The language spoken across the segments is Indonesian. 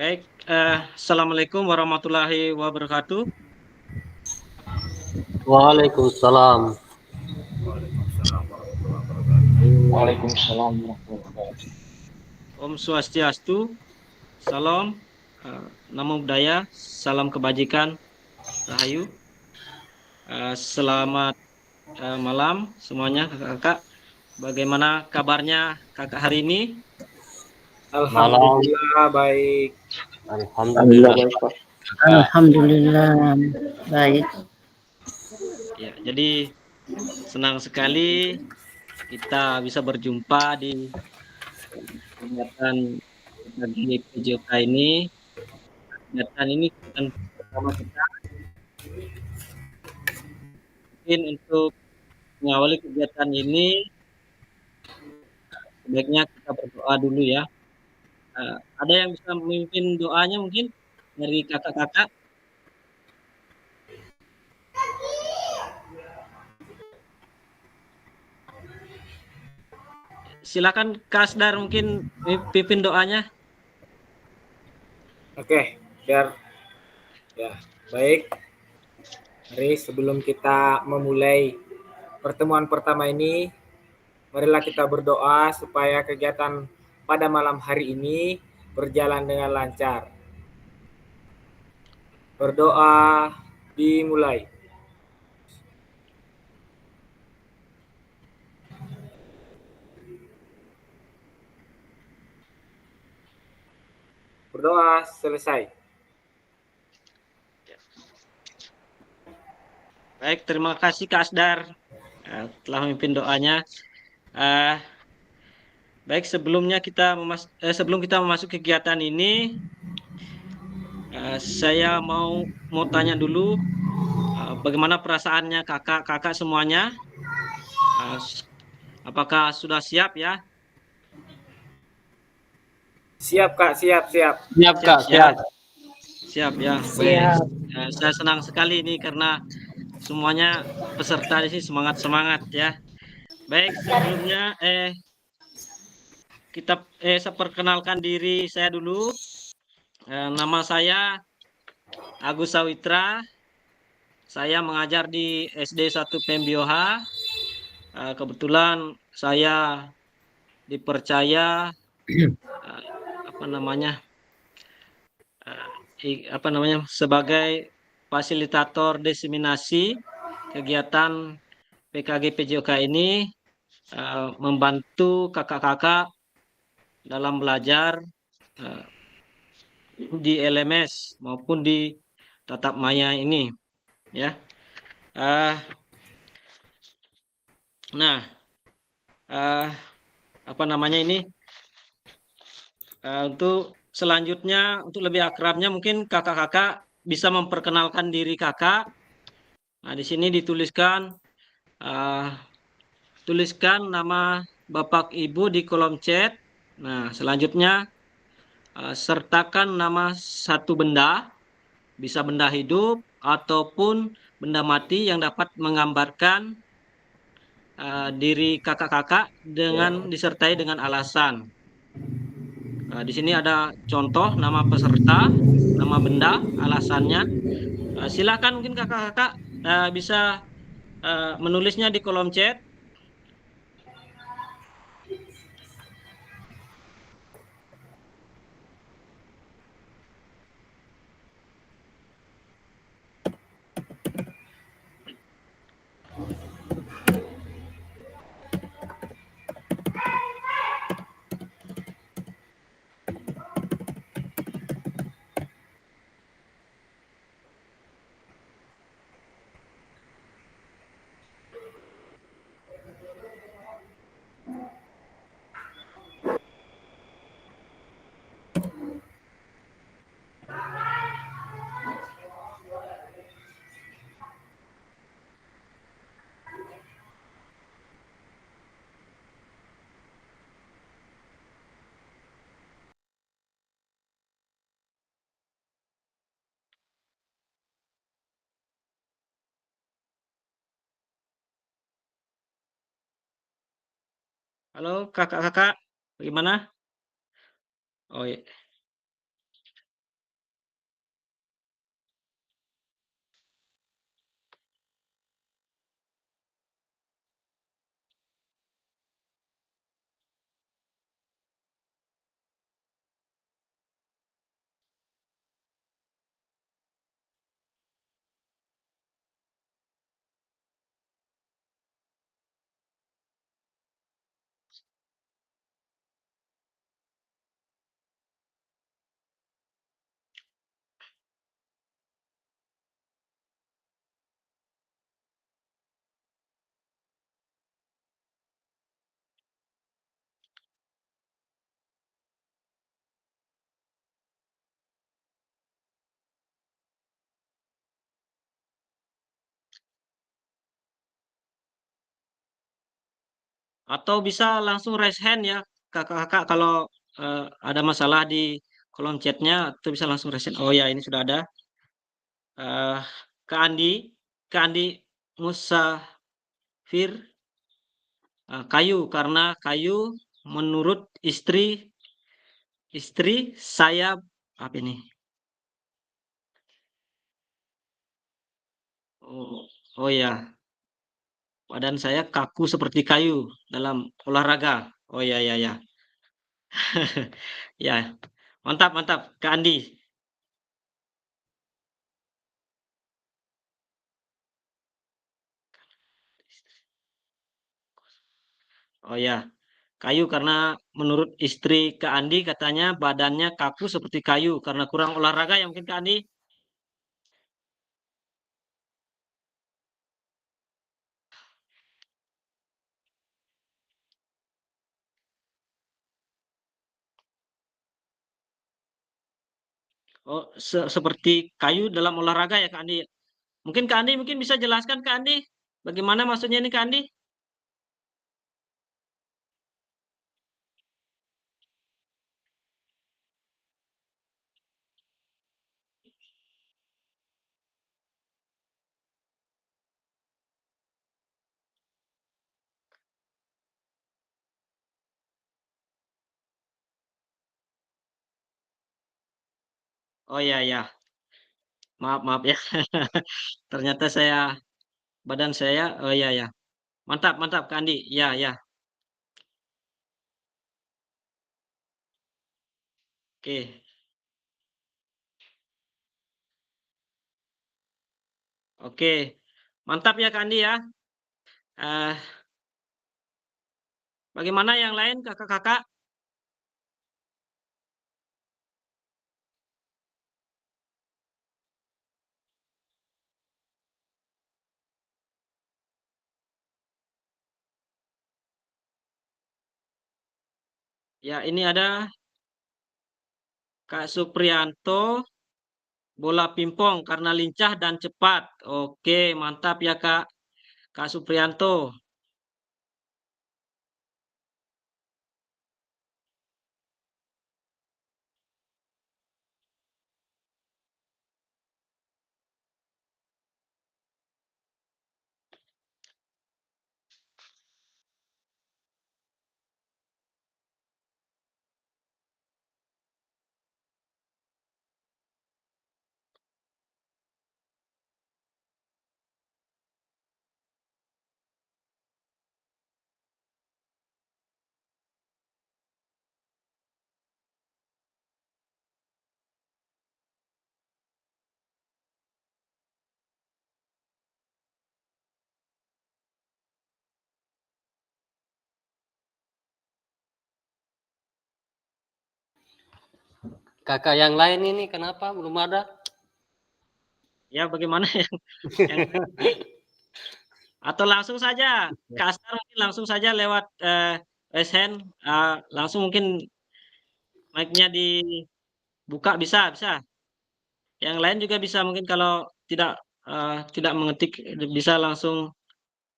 Baik, assalamualaikum warahmatullahi wabarakatuh. Waalaikumsalam. Waalaikumsalam warahmatullahi wabarakatuh. Waalaikumsalam warahmatullahi wabarakatuh. Om Swastiastu, Salam, Namo Buddhaya, Salam Kebajikan, Rahayu. Selamat malam semuanya kakak-kakak. Bagaimana kabarnya kakak hari ini? Malam. Alhamdulillah baik. Alhamdulillah Alhamdulillah. baik, Pak. Alhamdulillah baik. Ya, jadi senang sekali kita bisa berjumpa di kegiatan di PJOK ini. Kegiatan ini kegiatan pertama kita. Mungkin untuk mengawali kegiatan ini, sebaiknya kita berdoa dulu ya. Ada yang bisa memimpin doanya mungkin dari kakak-kakak? Silakan Kasdar mungkin pimpin doanya. Oke, biar ya baik. Mari sebelum kita memulai pertemuan pertama ini, marilah kita berdoa supaya kegiatan pada malam hari ini berjalan dengan lancar. Berdoa dimulai. Berdoa selesai. Baik, terima kasih Kasdar telah memimpin doanya. Baik, sebelum kita memasuki kegiatan ini, saya mau tanya dulu bagaimana perasaannya kakak-kakak semuanya. Apakah sudah siap ya? Siap Kak, siap. Siap, Kak, siap. Siap ya. Baik. Saya senang sekali ini karena semuanya peserta di sini semangat ya. Baik, sebelumnya saya perkenalkan diri saya dulu. Nama saya Agus Sawitra. Saya mengajar di SD 1 Pembioha. Kebetulan saya dipercaya sebagai fasilitator diseminasi kegiatan PKG PJOK ini, membantu kakak-kakak dalam belajar di LMS maupun di tatap maya ini ya. Untuk selanjutnya, untuk lebih akrabnya mungkin kakak-kakak bisa memperkenalkan diri kakak. Nah, di sini tuliskan nama Bapak Ibu di kolom chat. Nah, selanjutnya sertakan nama satu benda, bisa benda hidup ataupun benda mati yang dapat menggambarkan diri kakak-kakak disertai dengan alasan. Di sini ada contoh nama peserta, nama benda, alasannya. Silakan mungkin kakak-kakak bisa menulisnya di kolom chat. Halo kakak-kakak, bagaimana? Oh, iya. Atau bisa langsung raise hand ya, kakak-kakak kalau ada masalah di kolom chatnya, itu bisa langsung raise hand. Oh ya, ini sudah ada. eh Kak Andi, Kak Andi Musafir, kayu karena kayu menurut istri saya apa ini? Oh, oh ya, badan saya kaku seperti kayu dalam olahraga. Oh ya ya ya. Ya, mantap mantap Kak Andi. Oh ya, kayu karena menurut istri Kak Andi katanya badannya kaku seperti kayu karena kurang olahraga ya mungkin Kak Andi. Oh, seperti kayu dalam olahraga ya Kak Andi. Mungkin Kak Andi mungkin bisa jelaskan Kak Andi bagaimana maksudnya ini Kak Andi? Oh ya ya, maaf maaf ya. Ternyata badan saya, oh ya ya. Mantap mantap Kak Andi. Ya ya. Oke. Oke. Mantap ya Kak Andi ya. Eh, Bagaimana yang lain kakak-kakak? Ya, ini ada Kak Supriyanto, bola pingpong karena lincah dan cepat. Oke, mantap ya Kak. Kak Supriyanto. Kakak yang lain ini kenapa belum ada? Ya, bagaimana yang atau langsung saja Kak Astar mungkin langsung saja lewat raise hand, langsung mungkin mic-nya dibuka bisa bisa. Yang lain juga bisa mungkin kalau tidak mengetik bisa langsung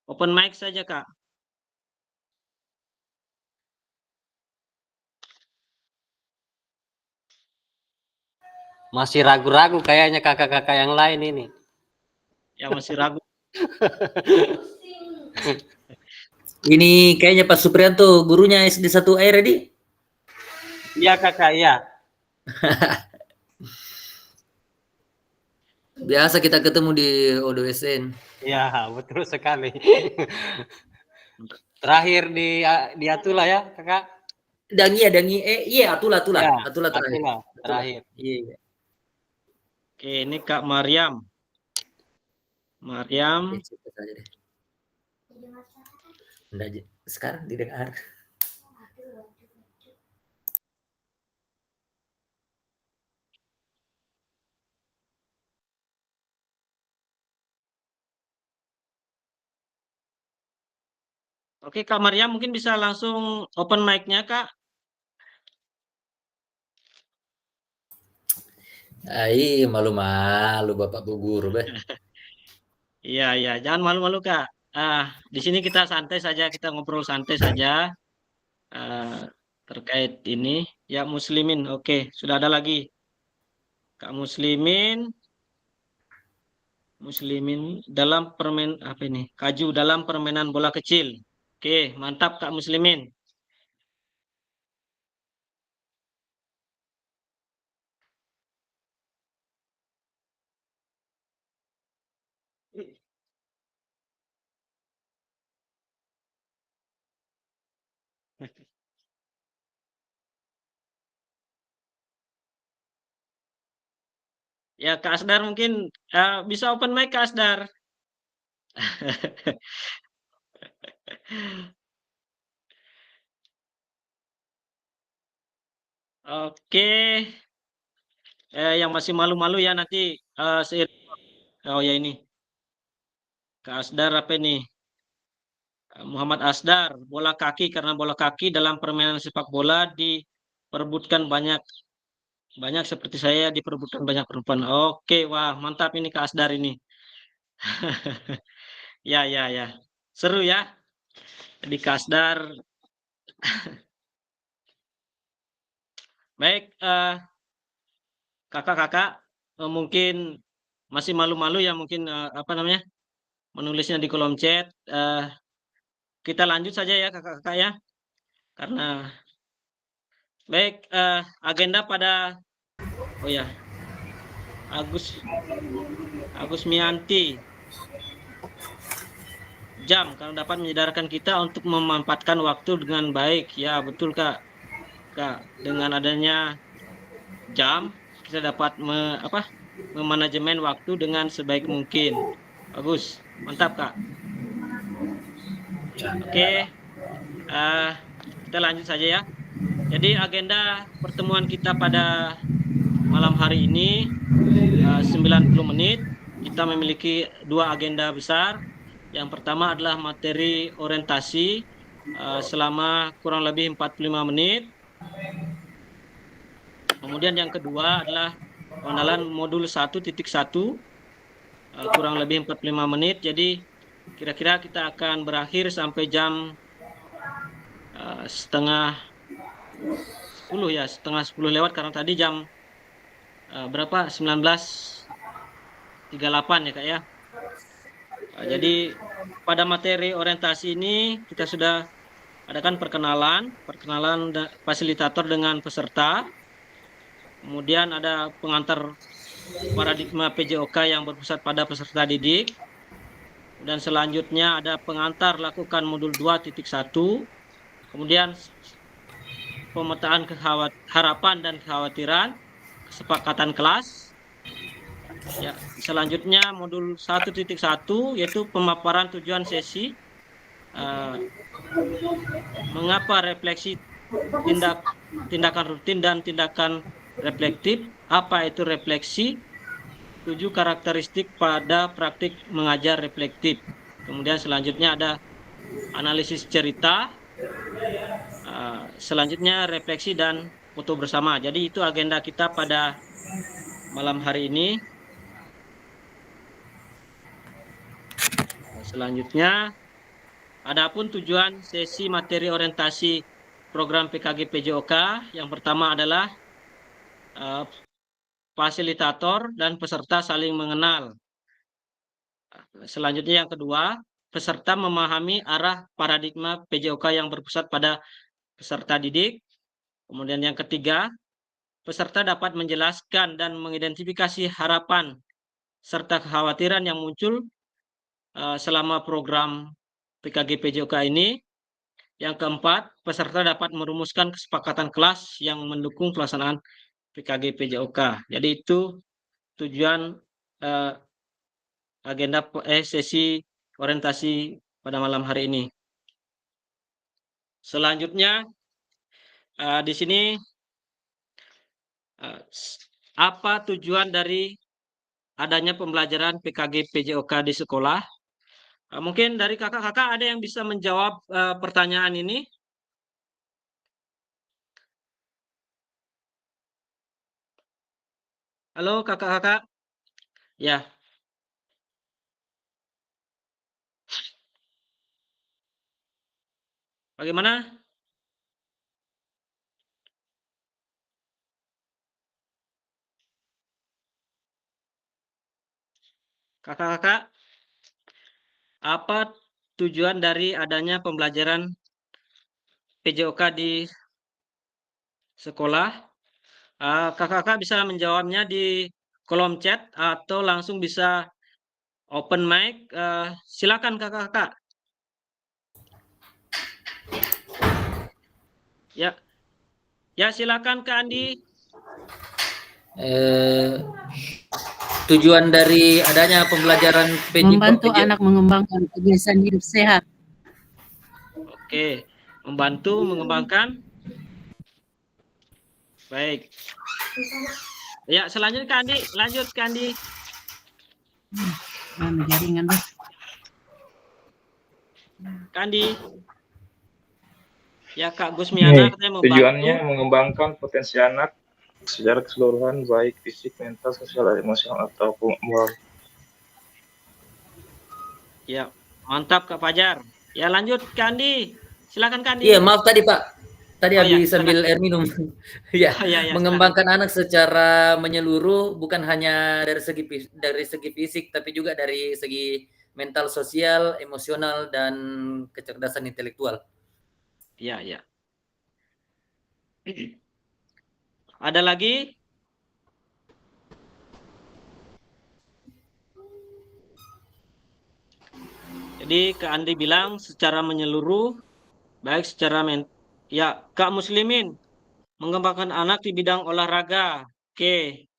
open mic saja Kak. Masih ragu-ragu kayaknya kakak-kakak yang lain ini. Yang masih ragu. Ini kayaknya Pak Supriyanto, gurunya SD 1 air ready? Iya kakak, iya. Biasa kita ketemu di ODWSN. Iya, betul sekali. Terakhir di Atula ya kakak? Atula Ya, terakhir. Atula terakhir. Iya. Oke, ini Kak Mariam. Mariam. Coba saja deh. Nggak, sekarang didengar. Oke, Kak Mariam mungkin bisa langsung open mic-nya, Kak. Malu-malu Bapak Bu Guru, Beh. Iya, iya. Jangan malu-malu, Kak. di sini kita santai saja, kita ngobrol santai saja eh, terkait ini. Ya Muslimin, oke, sudah ada lagi. Kak Muslimin dalam apa ini? Kaju dalam permainan bola kecil. Oke, mantap Kak Muslimin. Ya Kak Asdar mungkin bisa open mic Kak Asdar. Oke, yang masih malu-malu ya nanti oh ya ini Kak Asdar apa ini? Muhammad Asdar, bola kaki karena bola kaki dalam permainan sepak bola diperebutkan banyak banyak seperti saya diperebutkan banyak perempuan. Oke, wah mantap ini Kak Asdar ini. Ya, ya, ya. Seru ya. Di Kak Asdar. Baik, kakak-kakak mungkin masih malu-malu ya mungkin apa namanya menulisnya di kolom chat. Kita lanjut saja ya kakak-kakak ya. Karena baik agenda pada oh ya Agus Mianti jam karena dapat menyadarkan kita untuk memanfaatkan waktu dengan baik. Ya betul Kak. Kak dengan adanya jam kita dapat memanajemen waktu dengan sebaik mungkin. Bagus, mantap Kak. Oke, kita lanjut saja ya. Jadi agenda pertemuan kita pada malam hari ini 90 menit. Kita memiliki 2 agenda besar. Yang pertama adalah materi orientasi selama kurang lebih 45 menit. Kemudian yang kedua adalah pengenalan modul 1.1 kurang lebih 45 menit. Jadi kira-kira kita akan berakhir sampai jam setengah 10 ya, setengah 10 lewat karena tadi jam berapa? 19.38 ya Kak ya. Jadi pada materi orientasi ini kita sudah adakan perkenalan fasilitator dengan peserta. Kemudian ada pengantar paradigma PJOK yang berpusat pada peserta didik. Dan selanjutnya ada pengantar lakukan modul 2.1. Kemudian pemetaan harapan dan kekhawatiran, kesepakatan kelas. Ya, selanjutnya modul 1.1 yaitu pemaparan tujuan sesi. Mengapa refleksi tindakan rutin dan tindakan reflektif, apa itu refleksi, 7 karakteristik pada praktik mengajar reflektif. Kemudian selanjutnya ada analisis cerita, selanjutnya refleksi dan foto bersama. Jadi itu agenda kita pada malam hari ini. Selanjutnya, adapun tujuan sesi materi orientasi program PKG PJOK yang pertama adalah fasilitator dan peserta saling mengenal. Selanjutnya yang kedua, peserta memahami arah paradigma PJOK yang berpusat pada peserta didik. Kemudian yang ketiga, peserta dapat menjelaskan dan mengidentifikasi harapan serta kekhawatiran yang muncul selama program PKG PJOK ini. Yang keempat, peserta dapat merumuskan kesepakatan kelas yang mendukung pelaksanaan PKG PJOK. Jadi itu tujuan agenda sesi orientasi pada malam hari ini. Selanjutnya di sini apa tujuan dari adanya pembelajaran PKG PJOK di sekolah? Mungkin dari kakak-kakak ada yang bisa menjawab pertanyaan ini? Halo kakak-kakak? Ya. Bagaimana? Kakak-kakak, apa tujuan dari adanya pembelajaran PJOK di sekolah? Kakak-kakak bisa menjawabnya di kolom chat atau langsung bisa open mic. Silakan kakak-kakak. Ya, ya silakan Kak Andi. Tujuan dari adanya pembelajaran Membantu anak mengembangkan kebiasaan hidup sehat. Oke, membantu mengembangkan. Baik. Ya, selanjutnya Kak Andi. Lanjut Kak Andi. Jaringan Bos. Kak Andi. Ya Kak Gusmiana katanya membantu. Tujuannya mengembangkan potensi anak secara keseluruhan, baik fisik, mental, sosial, emosional, atau moral. Ya, mantap Kak Fajar. Ya lanjut Kak Andi. Silakan Kak Andi. Iya, maaf tadi Pak. Tadi Oh, ya, habis sambil air minum. Ya, Oh, ya, mengembangkan anak secara menyeluruh bukan hanya dari segi fisik tapi juga dari segi mental, sosial, emosional dan kecerdasan intelektual. Iya, iya. Ada lagi? Jadi Kak Andi bilang secara menyeluruh, baik secara ya Kak Muslimin, mengembangkan anak di bidang olahraga. Oke.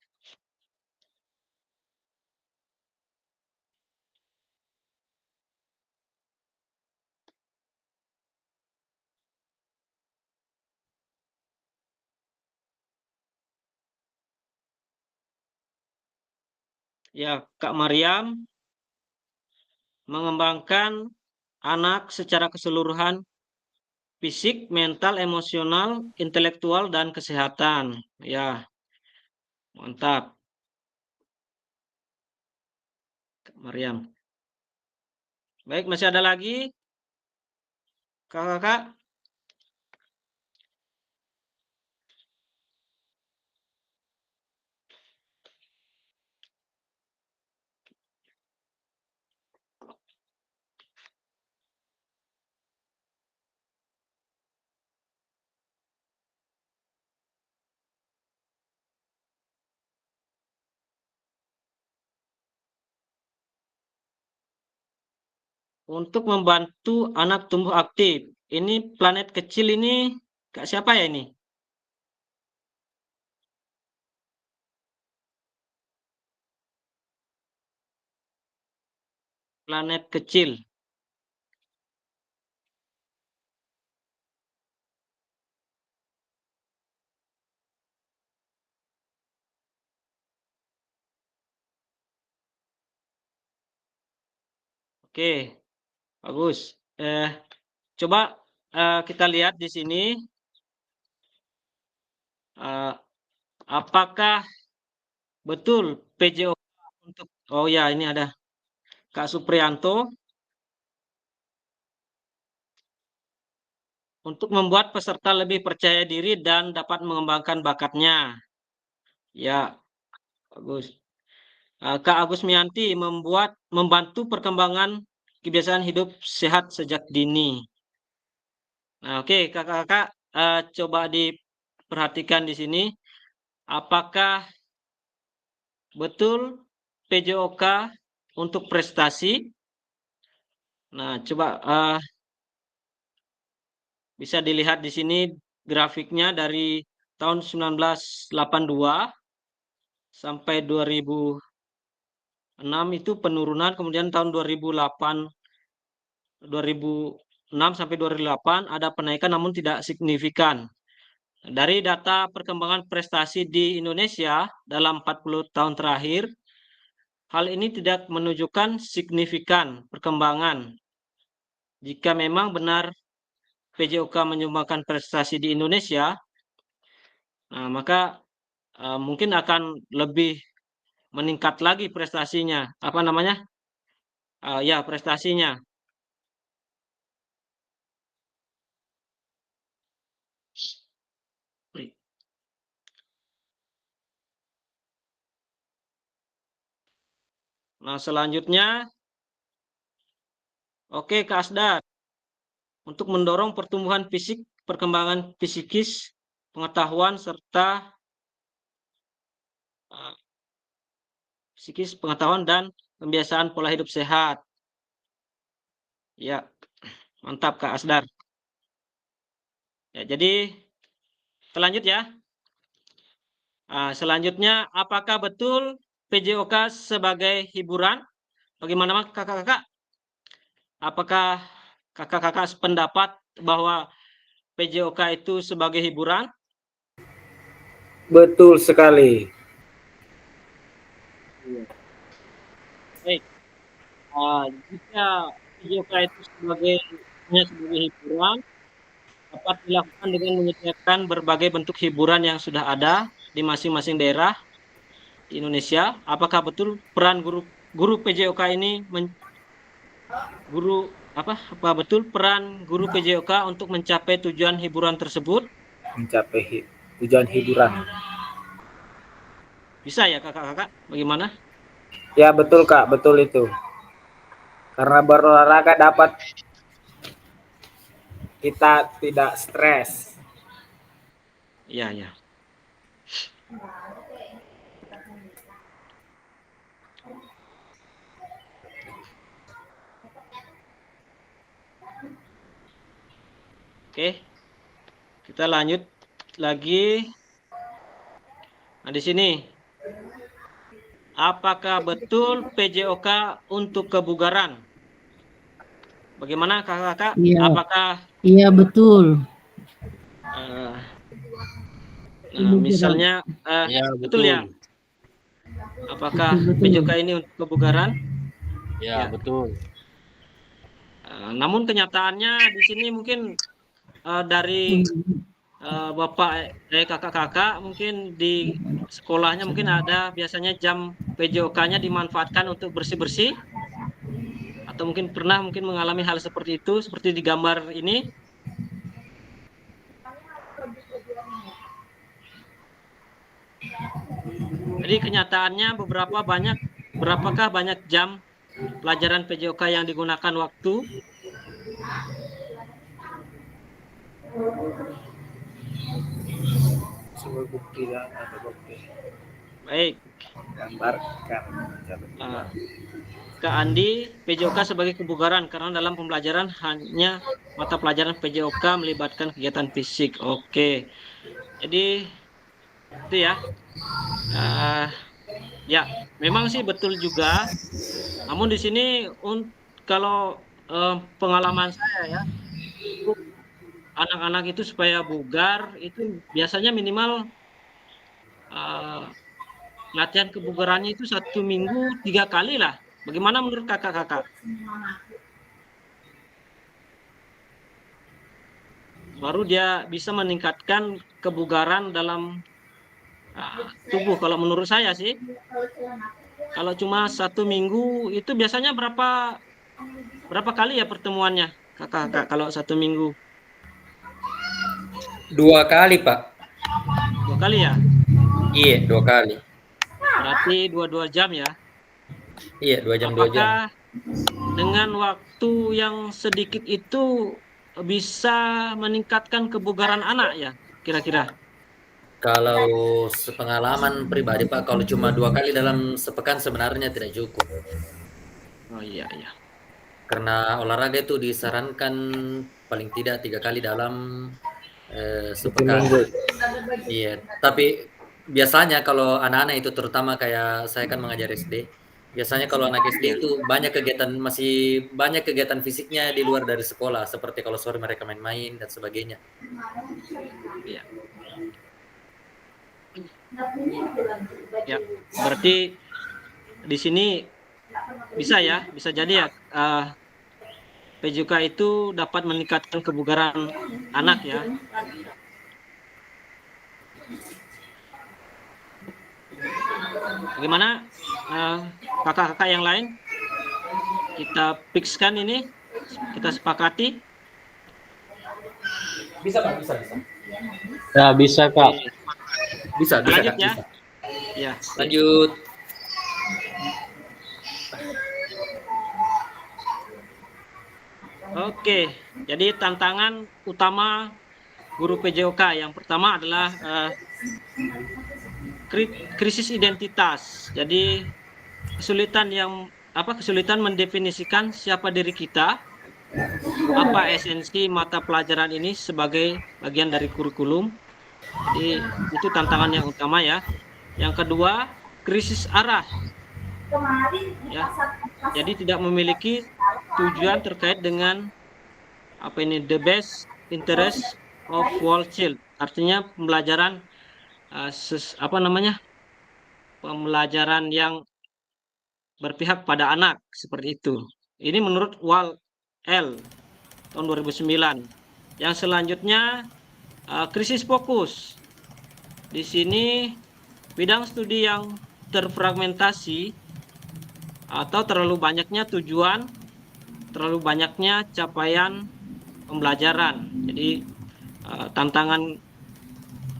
Ya, Kak Mariam, mengembangkan anak secara keseluruhan, fisik, mental, emosional, intelektual, dan kesehatan. Ya, mantap. Kak Mariam. Baik, masih ada lagi? Kakak-kakak? Untuk membantu anak tumbuh aktif. Ini planet kecil ini, Kak siapa ya ini? Planet kecil. Oke, bagus. Coba kita lihat di sini. Apakah betul PJO untuk, oh ya ini ada Kak Supriyanto, untuk membuat peserta lebih percaya diri dan dapat mengembangkan bakatnya. Ya, bagus. Kak Agus Mianti membantu perkembangan kebiasaan hidup sehat sejak dini. Nah, oke, kakak-kakak coba diperhatikan di sini. Apakah betul PJOK untuk prestasi? Nah, coba bisa dilihat di sini grafiknya dari tahun 1982 sampai 2006 itu penurunan, kemudian tahun 2006 sampai 2008 ada penaikan namun tidak signifikan. Dari data perkembangan prestasi di Indonesia dalam 40 tahun terakhir, hal ini tidak menunjukkan signifikan perkembangan. Jika memang benar PJOK menyumbangkan prestasi di Indonesia, nah, maka mungkin akan lebih meningkat lagi prestasinya. Apa namanya? Ya, prestasinya. Nah, selanjutnya, oke Kak Asdar, untuk mendorong pertumbuhan fisik, perkembangan psikis, pengetahuan, serta psikis, pengetahuan, dan kebiasaan pola hidup sehat. Ya, mantap Kak Asdar. Ya, jadi lanjut ya. Selanjutnya, apakah betul PJOK sebagai hiburan? Bagaimana kakak-kakak? Apakah kakak-kakak sependapat bahwa PJOK itu sebagai hiburan? Betul sekali. Baik. Jika PJOK itu sebagai hiburan, dapat dilakukan dengan menyediakan berbagai bentuk hiburan yang sudah ada di masing-masing daerah di Indonesia. Apakah betul peran guru PJOK ini apa betul peran guru PJOK untuk mencapai tujuan hiburan tersebut? Mencapai tujuan hiburan. Bisa ya kakak-kakak? Bagaimana? Ya betul Kak, betul itu. Karena berolahraga dapat kita tidak stres. Iya, ya. Oke. Kita lanjut lagi. Nah, di sini. Apakah betul PJOK untuk kebugaran? Bagaimana kakak-kakak? Iya. Apakah Iya, betul. misalnya Ya, betul ya? Apakah PJOK ini untuk kebugaran? Ya, betul. Namun kenyataannya di sini mungkin dari Bapak kakak-kakak mungkin di sekolahnya mungkin ada biasanya jam PJOK-nya dimanfaatkan untuk bersih-bersih, atau mungkin pernah mengalami hal seperti itu, seperti di gambar ini. Jadi kenyataannya berapakah banyak jam pelajaran PJOK yang digunakan waktu? Sebuah bukti dan ada bukti. Baik. Gambarkan. Kak Andi, PJOK sebagai kebugaran karena dalam pembelajaran hanya mata pelajaran PJOK melibatkan kegiatan fisik. Oke. Jadi itu ya. Ya, memang sih betul juga. Namun di sini kalau pengalaman saya ya, anak-anak itu supaya bugar itu biasanya minimal latihan kebugarannya itu 1 minggu 3 kali lah. Bagaimana menurut kakak-kakak? Baru dia bisa meningkatkan kebugaran dalam tubuh. Kalau menurut saya sih, kalau cuma 1 minggu itu biasanya berapa kali ya pertemuannya kakak-kakak kalau 1 minggu? 2 kali, Pak. 2 kali ya? Iya, 2 kali. Berarti 2 jam ya? Iya, 2 jam, 2 jam. Apakah dengan waktu yang sedikit itu bisa meningkatkan kebugaran anak ya, kira-kira? Kalau sepengalaman pribadi Pak, kalau cuma 2 kali dalam sepekan sebenarnya tidak cukup. Oh iya. Karena olahraga itu disarankan paling tidak 3 kali dalam sepekan. Iya, tapi biasanya kalau anak-anak itu terutama kayak saya kan mengajar SD, biasanya kalau anak SD itu masih banyak kegiatan fisiknya di luar dari sekolah, seperti kalau sore mereka main-main dan sebagainya. Iya. Ya, berarti di sini bisa jadi ya PJOK itu dapat meningkatkan kebugaran anak ya. Bagaimana kakak-kakak yang lain? Kita fixkan ini, kita sepakati. Bisa Pak, bisa. Ya, bisa Kak. Bisa Lanjut Kak, ya. bisa. Ya. Lanjut. Oke, jadi tantangan utama guru PJOK yang pertama adalah krisis identitas. Jadi kesulitan mendefinisikan siapa diri kita, apa esensi mata pelajaran ini sebagai bagian dari kurikulum. Jadi itu tantangan yang utama ya. Yang kedua, krisis arah. Ya. Jadi tidak memiliki tujuan terkait dengan the best interest of all child. Artinya pembelajaran pembelajaran yang berpihak pada anak seperti itu. Ini menurut Wal L tahun 2009. Yang selanjutnya krisis fokus. Di sini bidang studi yang terfragmentasi atau terlalu banyaknya tujuan, terlalu banyaknya capaian pembelajaran. Jadi tantangan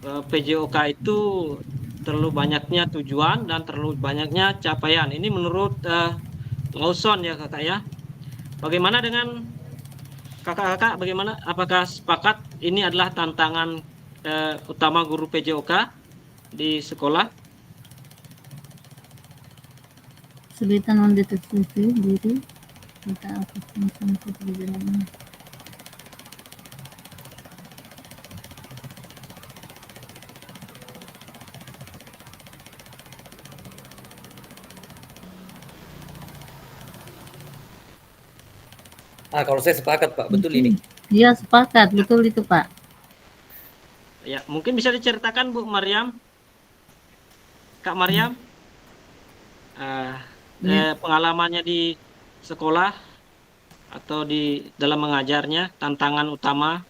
PJOK itu terlalu banyaknya tujuan dan terlalu banyaknya capaian. Ini menurut Lawson ya kakak ya. Bagaimana dengan kakak-kakak? Bagaimana? Apakah sepakat ini adalah tantangan utama guru PJOK di sekolah? Kesulitan mendeteksi diri kita apa perjalanan. Kalau saya sepakat Pak, betul ini. Iya sepakat, betul itu Pak. Ya, mungkin bisa diceritakan Bu Maryam, Kak Maryam, pengalamannya di sekolah atau di dalam mengajarnya, tantangan utama.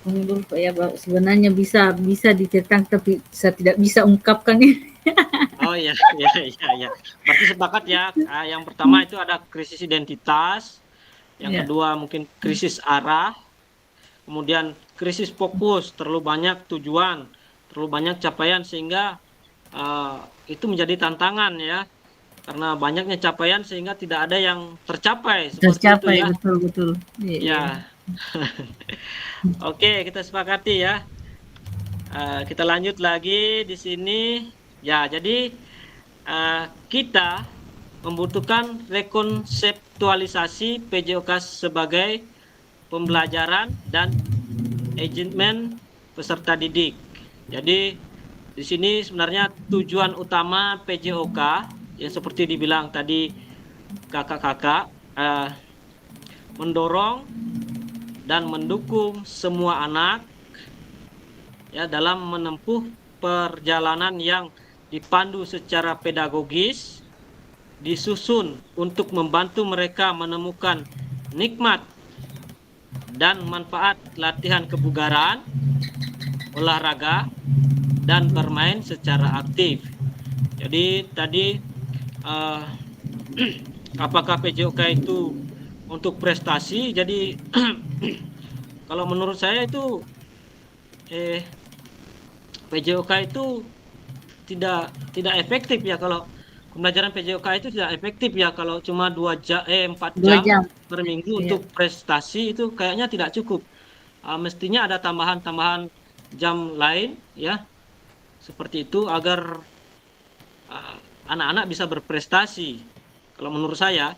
Dulu Pak ya, sebenarnya bisa diceritakan tapi saya tidak bisa ungkapkan ini. Oh ya. Berarti sepakat ya. Yang pertama itu ada krisis identitas, yang kedua mungkin krisis arah, kemudian krisis fokus, terlalu banyak tujuan, terlalu banyak capaian sehingga itu menjadi tantangan ya. Karena banyaknya capaian sehingga tidak ada yang tercapai. Seperti itu ya. Betul. Ya. Oke, kita sepakati ya. Kita lanjut lagi di sini. Ya, jadi kita membutuhkan rekonseptualisasi PJOK sebagai pembelajaran dan engagement peserta didik. Jadi di sini sebenarnya tujuan utama PJOK yang seperti dibilang tadi kakak-kakak, mendorong dan mendukung semua anak ya dalam menempuh perjalanan yang dipandu secara pedagogis, disusun untuk membantu mereka menemukan nikmat dan manfaat latihan kebugaran, olahraga, dan bermain secara aktif. Jadi tadi apakah PJOK itu untuk prestasi? Jadi kalau menurut saya itu PJOK itu tidak efektif ya. Kalau pembelajaran PJOK itu tidak efektif ya kalau cuma 4 jam per minggu untuk prestasi, itu kayaknya tidak cukup. Mestinya ada tambahan jam lain ya seperti itu agar anak-anak bisa berprestasi kalau menurut saya.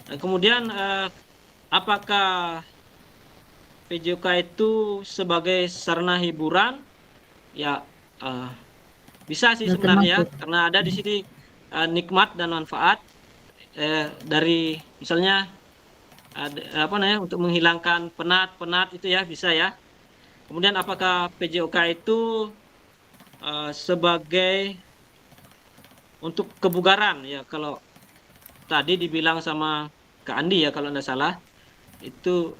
Kemudian apakah PJOK itu sebagai sarana hiburan? Ya bisa sih sebenarnya, karena ada di sini nikmat dan manfaat dari misalnya untuk menghilangkan penat itu ya, bisa ya. Kemudian apakah PJOK itu sebagai untuk kebugaran ya? Kalau tadi dibilang sama Kak Andi ya kalau tidak salah, itu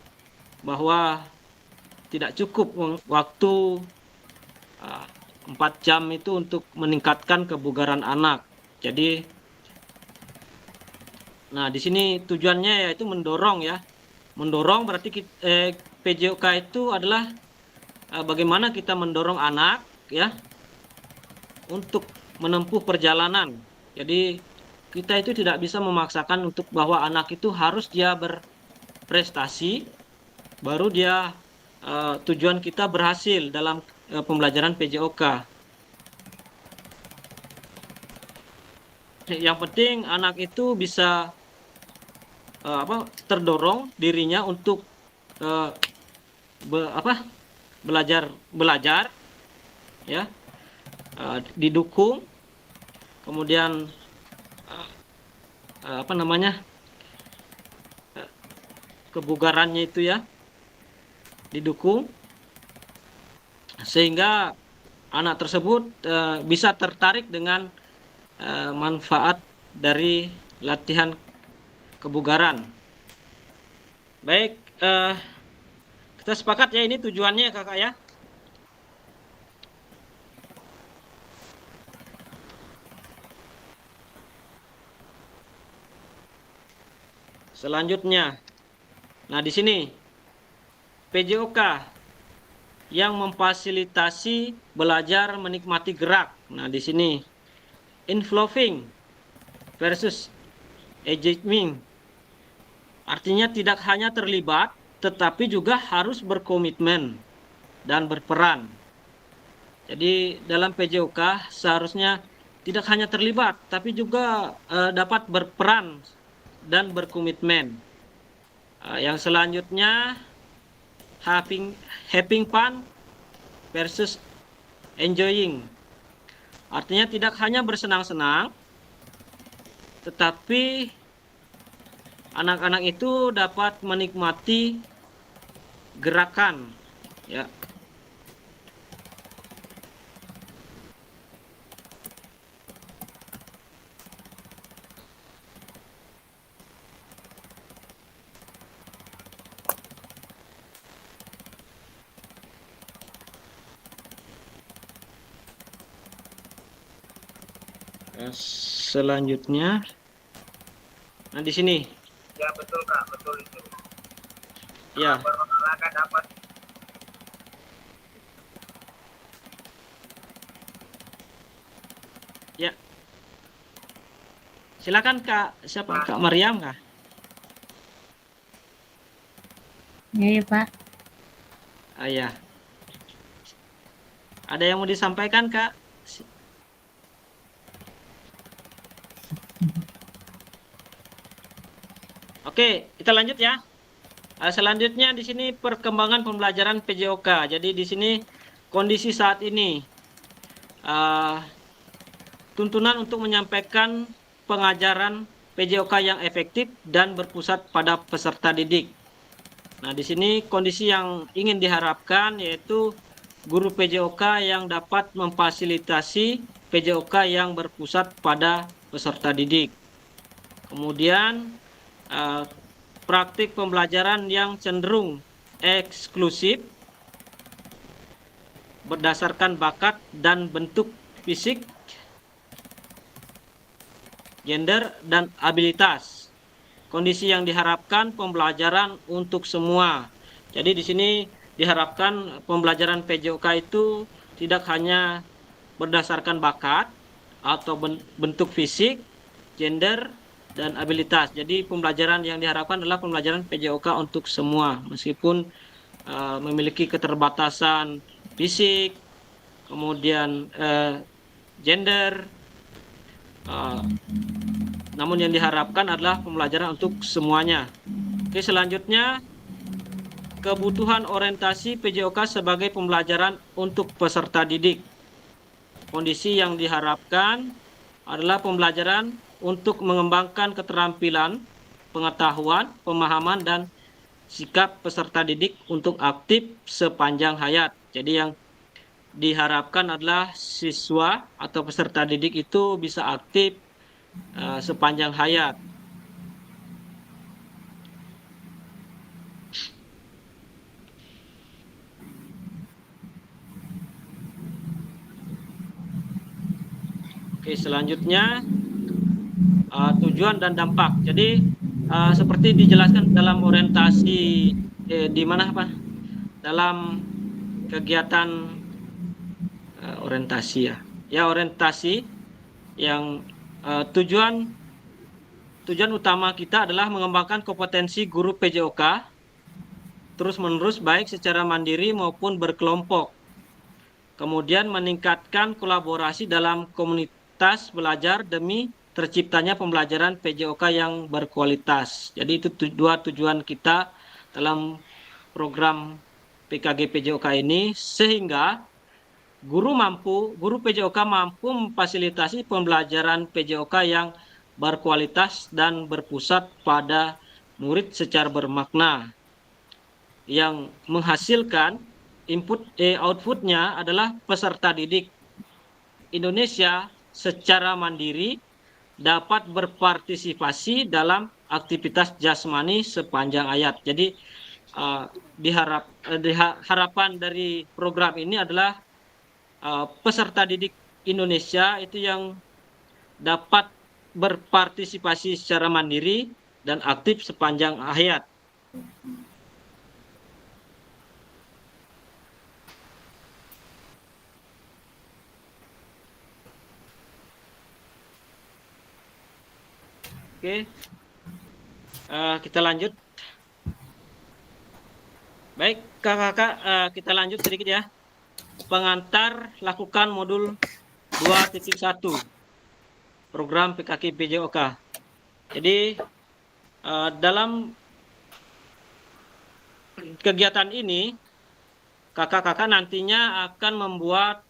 bahwa tidak cukup waktu 4 jam itu untuk meningkatkan kebugaran anak. Jadi, nah di sini tujuannya yaitu mendorong ya. Mendorong berarti PJOK itu adalah bagaimana kita mendorong anak ya untuk menempuh perjalanan. Jadi kita itu tidak bisa memaksakan untuk bahwa anak itu harus dia berprestasi baru dia tujuan kita berhasil dalam pembelajaran PJOK. Yang penting anak itu bisa terdorong dirinya untuk belajar ya, didukung, kemudian kebugarannya itu ya didukung sehingga anak tersebut bisa tertarik dengan manfaat dari latihan kebugaran. Baik, kita sepakat ya ini tujuannya kakak ya. Selanjutnya, nah di sini PJOK yang memfasilitasi belajar menikmati gerak. Nah di sini inflowing versus engaging. Artinya tidak hanya terlibat, tetapi juga harus berkomitmen dan berperan. Jadi dalam PJOK seharusnya tidak hanya terlibat, tapi juga dapat berperan dan berkomitmen. Yang selanjutnya having fun versus enjoying. Artinya tidak hanya bersenang-senang, tetapi anak-anak itu dapat menikmati gerakan ya. Selanjutnya, nah di sini. Ya betul Kak, betul itu. Ya. Berolahraga dapat. Ya. Silakan Kak, siapa? Kak Mariam kah? Ya, Pak. Ya. Ada yang mau disampaikan Kak? Oke, kita lanjut ya. Selanjutnya di sini perkembangan pembelajaran PJOK. Jadi di sini kondisi saat ini tuntunan untuk menyampaikan pengajaran PJOK yang efektif dan berpusat pada peserta didik. Nah, di sini kondisi yang ingin diharapkan yaitu guru PJOK yang dapat memfasilitasi PJOK yang berpusat pada peserta didik. Kemudian praktik pembelajaran yang cenderung eksklusif berdasarkan bakat dan bentuk fisik, gender, dan abilitas. Kondisi yang diharapkan pembelajaran untuk semua. Jadi di sini diharapkan pembelajaran PJOK itu tidak hanya berdasarkan bakat atau bentuk fisik, gender, dan abilitas. Jadi pembelajaran yang diharapkan adalah pembelajaran PJOK untuk semua, meskipun memiliki keterbatasan fisik, kemudian gender, namun yang diharapkan adalah pembelajaran untuk semuanya. Oke, selanjutnya kebutuhan orientasi PJOK sebagai pembelajaran untuk peserta didik. Kondisi yang diharapkan adalah pembelajaran untuk mengembangkan keterampilan, pengetahuan, pemahaman, dan sikap peserta didik untuk aktif sepanjang hayat. Jadi yang diharapkan adalah siswa atau peserta didik itu bisa aktif sepanjang hayat. Oke, selanjutnya tujuan dan dampak. Jadi seperti dijelaskan dalam orientasi di mana apa? Dalam kegiatan orientasi ya. Ya, orientasi yang tujuan utama kita adalah mengembangkan kompetensi guru PJOK terus-menerus baik secara mandiri maupun berkelompok. Kemudian meningkatkan kolaborasi dalam komunitas belajar demi terciptanya pembelajaran PJOK yang berkualitas. Jadi itu dua tujuan kita dalam program PKG PJOK ini, sehingga guru PJOK mampu memfasilitasi pembelajaran PJOK yang berkualitas dan berpusat pada murid secara bermakna, yang menghasilkan outputnya adalah peserta didik Indonesia secara mandiri dapat berpartisipasi dalam aktivitas jasmani sepanjang hayat. Jadi harapan dari program ini adalah peserta didik Indonesia itu yang dapat berpartisipasi secara mandiri dan aktif sepanjang hayat. Oke, kita lanjut. Baik, kakak-kakak, kita lanjut sedikit ya. Pengantar lakukan modul 2.1 program PKG PJOK. Jadi dalam kegiatan ini kakak-kakak nantinya akan membuat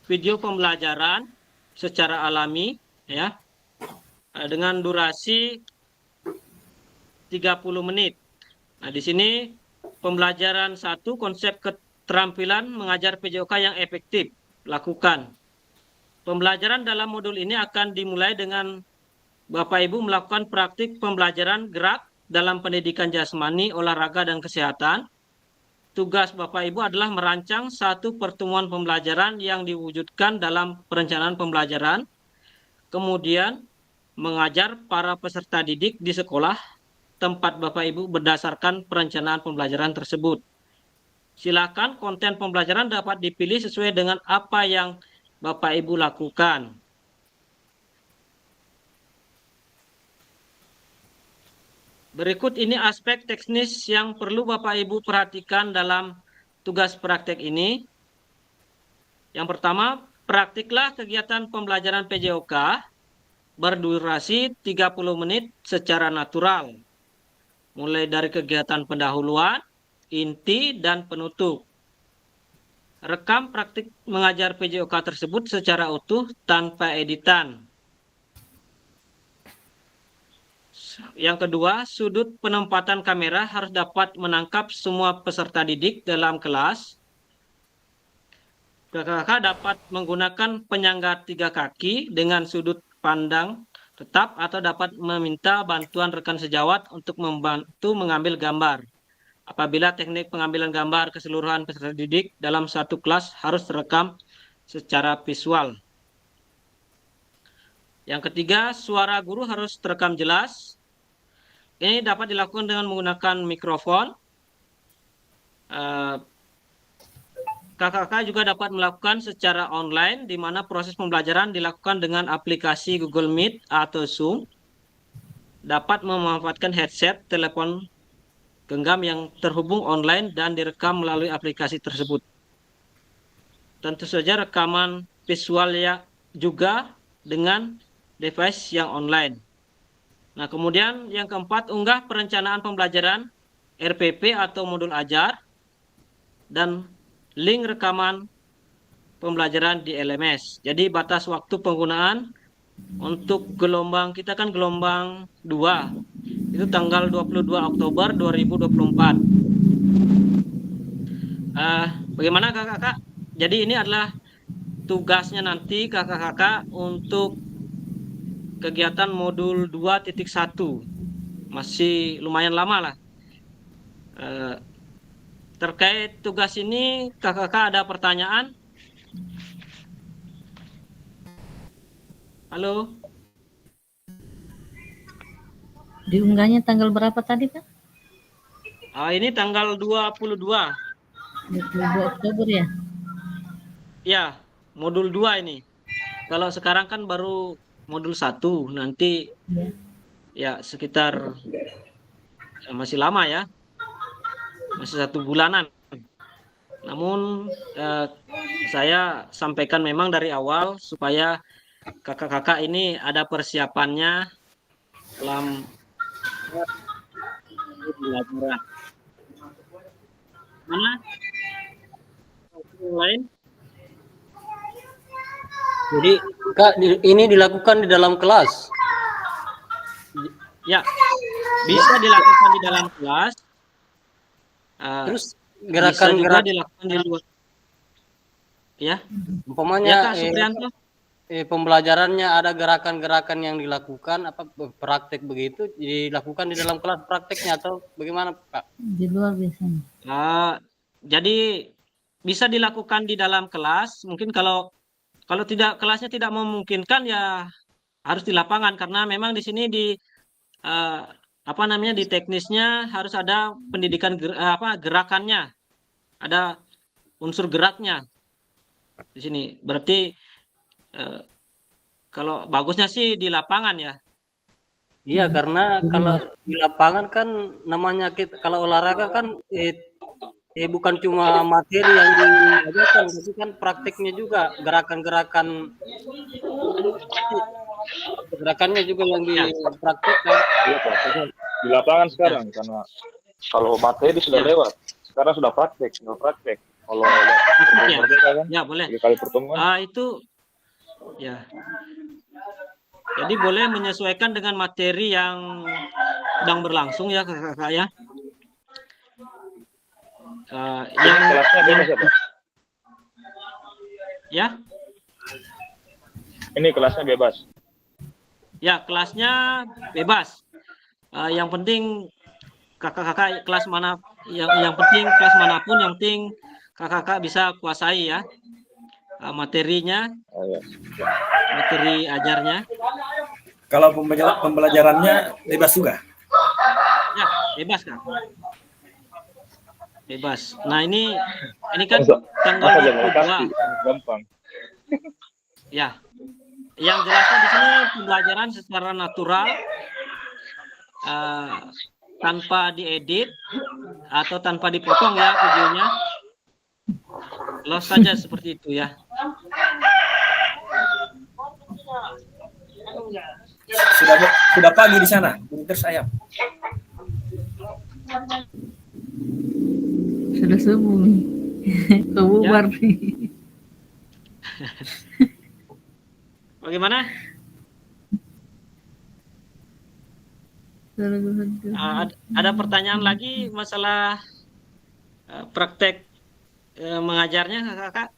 video pembelajaran secara alami ya, dengan durasi 30 menit. Nah, di sini pembelajaran 1, konsep keterampilan mengajar PJOK yang efektif. Lakukan. Pembelajaran dalam modul ini akan dimulai dengan Bapak Ibu melakukan praktik pembelajaran gerak dalam pendidikan jasmani, olahraga, dan kesehatan. Tugas Bapak Ibu adalah merancang satu pertemuan pembelajaran yang diwujudkan dalam perencanaan pembelajaran. Kemudian mengajar para peserta didik di sekolah tempat Bapak Ibu berdasarkan perencanaan pembelajaran tersebut. Silakan konten pembelajaran dapat dipilih sesuai dengan apa yang Bapak Ibu lakukan. Berikut ini aspek teknis yang perlu Bapak Ibu perhatikan dalam tugas praktek ini. Yang pertama, praktiklah kegiatan pembelajaran PJOK berdurasi 30 menit secara natural, mulai dari kegiatan pendahuluan, inti, dan penutup. Rekam praktik mengajar PJOK tersebut secara utuh tanpa editan. Yang kedua, sudut penempatan kamera harus dapat menangkap semua peserta didik dalam kelas. Kakak-kakak dapat menggunakan penyangga 3 kaki dengan sudut pandang tetap atau dapat meminta bantuan rekan sejawat untuk membantu mengambil gambar. Apabila teknik pengambilan gambar keseluruhan peserta didik dalam satu kelas harus terekam secara visual. Yang ketiga, suara guru harus terekam jelas. Ini dapat dilakukan dengan menggunakan mikrofon. Kakak-kakak juga dapat melakukan secara online, di mana proses pembelajaran dilakukan dengan aplikasi Google Meet atau Zoom. Dapat memanfaatkan headset, telepon genggam yang terhubung online dan direkam melalui aplikasi tersebut. Tentu saja rekaman visualnya juga dengan device yang online. Nah, kemudian yang keempat, unggah perencanaan pembelajaran RPP atau modul ajar dan link rekaman pembelajaran di LMS. Jadi batas waktu penggunaan untuk gelombang, kita kan gelombang 2, itu tanggal 22 Oktober 2024. Bagaimana kakak-kakak? Jadi ini adalah tugasnya nanti kakak-kakak untuk kegiatan modul 2.1. Masih lumayan lama lah. Terkait tugas ini, kakak-kakak ada pertanyaan? Halo. Diunggahnya tanggal berapa tadi, Pak? Ini tanggal 22. 22 Oktober ya? Ya, modul 2 ini. Kalau sekarang kan baru modul 1, nanti Ya. ya sekitar masih lama ya. Masih 1 bulanan. Namun saya sampaikan memang dari awal supaya kakak-kakak ini ada persiapannya dalam pembelajaran. Mana? Yang lain? Jadi Kak, ini dilakukan di dalam kelas. Ya, bisa dilakukan di dalam kelas. Terus Bisa juga gerakan-gerakan dilakukan di luar. Ya, umpamanya ya Kak Supriyanto. pembelajarannya ada gerakan-gerakan yang dilakukan apa praktek begitu dilakukan di dalam kelas prakteknya atau bagaimana Kak? Di luar biasanya. Jadi bisa dilakukan di dalam kelas. Mungkin kalau tidak kelasnya tidak memungkinkan ya harus di lapangan karena memang di sini di di teknisnya harus ada pendidikan gerakannya, ada unsur geraknya di sini. Berarti kalau bagusnya sih di lapangan ya. Iya, karena kalau di lapangan kan namanya kita kalau olahraga kan bukan cuma materi yang diajarkan, tapi kan prakteknya juga gerakannya juga yang dipraktekkan. Iya, prakteknya di lapangan sekarang karena kalau materi sudah lewat, sekarang sudah praktek. Kalau Ya. merdeka kan, Ya boleh. 3 kali pertemuan. Itu ya. Jadi boleh menyesuaikan dengan materi yang sedang berlangsung ya kakak-kakak ya. Kelasnya bebas ya, Pak? Ya. Ini kelasnya bebas. Ya, kelasnya bebas. Yang penting kakak-kakak kelas mana yang penting kelas manapun yang penting kakak-kakak bisa kuasai ya materinya, Ya. materi ajarnya. Kalau pembelajarannya bebas juga? Ya, bebas Kak. Bebas. Nah, ini kan tanggal 22. Gampang. Ya. Yang jelasnya di sini pembelajaran secara natural tanpa diedit atau tanpa dipotong ya videonya. Los saja seperti itu ya. Sudah pagi di sana, Bunter sayap. Sudah subuh nih. Kebubar nih. Bagaimana? Ada pertanyaan lagi masalah praktek mengajarnya kakak?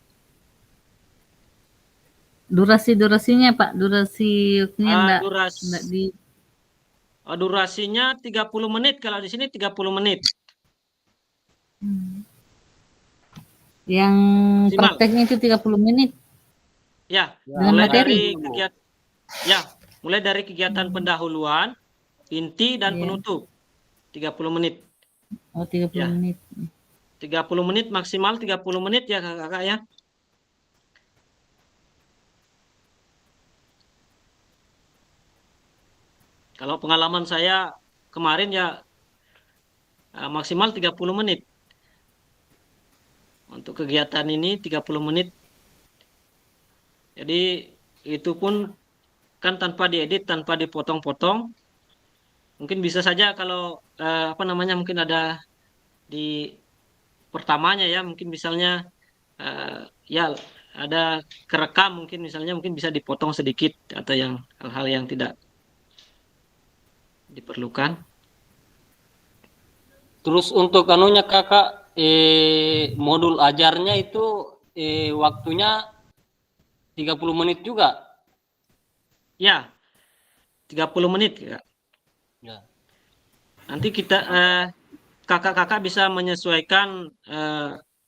Durasinya Pak, durasinya enggak di durasinya 30 menit kalau di sini 30 menit. Yang prakteknya itu 30 menit. Ya, dengan materi. Mulai dari kegiatan pendahuluan, inti dan penutup. 30 menit. Oh, 30 menit. 30 menit maksimal 30 menit ya kakak ya. Kalau pengalaman saya kemarin ya maksimal 30 menit. Untuk kegiatan ini 30 menit. Jadi itu pun kan tanpa diedit, tanpa dipotong-potong. Mungkin bisa saja kalau mungkin ada di pertamanya ya, mungkin misalnya ada kerekam mungkin bisa dipotong sedikit atau yang hal-hal yang tidak diperlukan. Terus untuk anunya kakak modul ajarnya itu waktunya 30 menit juga? Ya, 30 menit ya. Nanti kita kakak-kakak bisa menyesuaikan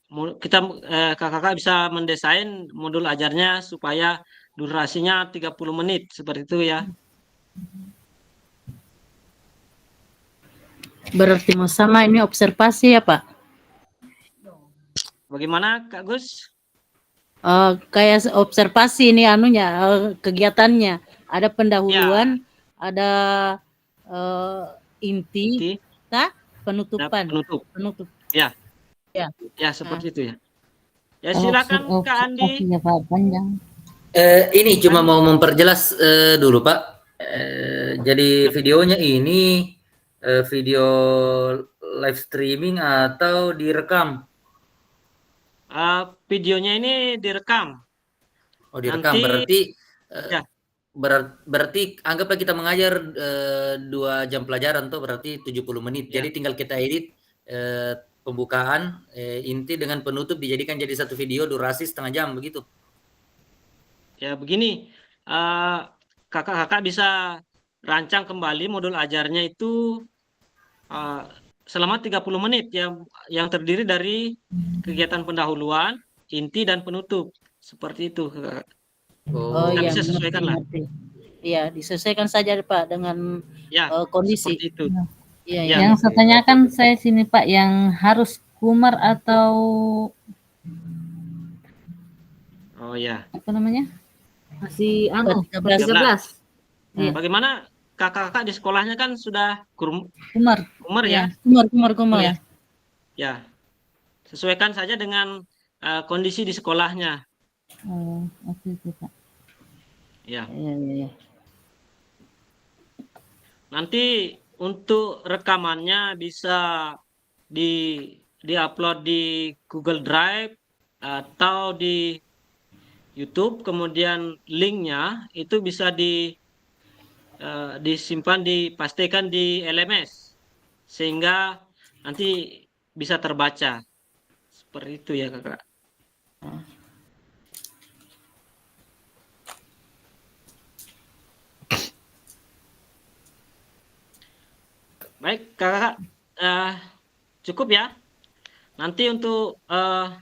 kakak-kakak bisa mendesain modul ajarnya supaya durasinya 30 menit seperti itu ya. Berarti sama ini observasi ya Pak? Bagaimana Kak Gus? Kayak observasi ini anunya, kegiatannya. Ada pendahuluan, ada inti, Inti, penutupan. penutup. Penutup. Ya. Ya. Ya, seperti itu ya. Ya, silakan Kak Andi. Ya Pak, panjang. Ini cuma mau memperjelas dulu Pak. Jadi videonya ini video live streaming atau direkam? Videonya ini direkam. Oh, direkam. Nanti- Berarti Ya. berarti anggaplah kita mengajar 2 jam pelajaran tuh berarti 70 menit. Ya. Jadi tinggal kita edit pembukaan, inti dengan penutup dijadikan jadi satu video durasi setengah jam begitu. Ya, begini. Kakak-kakak bisa rancang kembali modul ajarnya itu selama 30 menit yang terdiri dari kegiatan pendahuluan, inti dan penutup. Seperti itu, Kakak. Oh Kita iya, bisa sesuaikan lah. mengerti. Iya, disesuaikan saja Pak dengan Ya, kondisi. seperti itu. Iya, Ya. Yang saya tanyakan saya sini Pak, yang harus kumar atau Oh ya. apa namanya? Masih 13. 13. Iya. Bagaimana kakak-kakak di sekolahnya kan sudah Kumar. kumar ya? Kumar. Ya. Ya. Sesuaikan saja dengan kondisi di sekolahnya. Oh, oke Pak. Ya. Iya. Nanti untuk rekamannya bisa di-upload di Google Drive atau di YouTube, kemudian linknya itu bisa disimpan, dipastikan di LMS sehingga nanti bisa terbaca. Seperti itu ya Kakak. Baik Kakak, cukup ya. Nanti untuk ada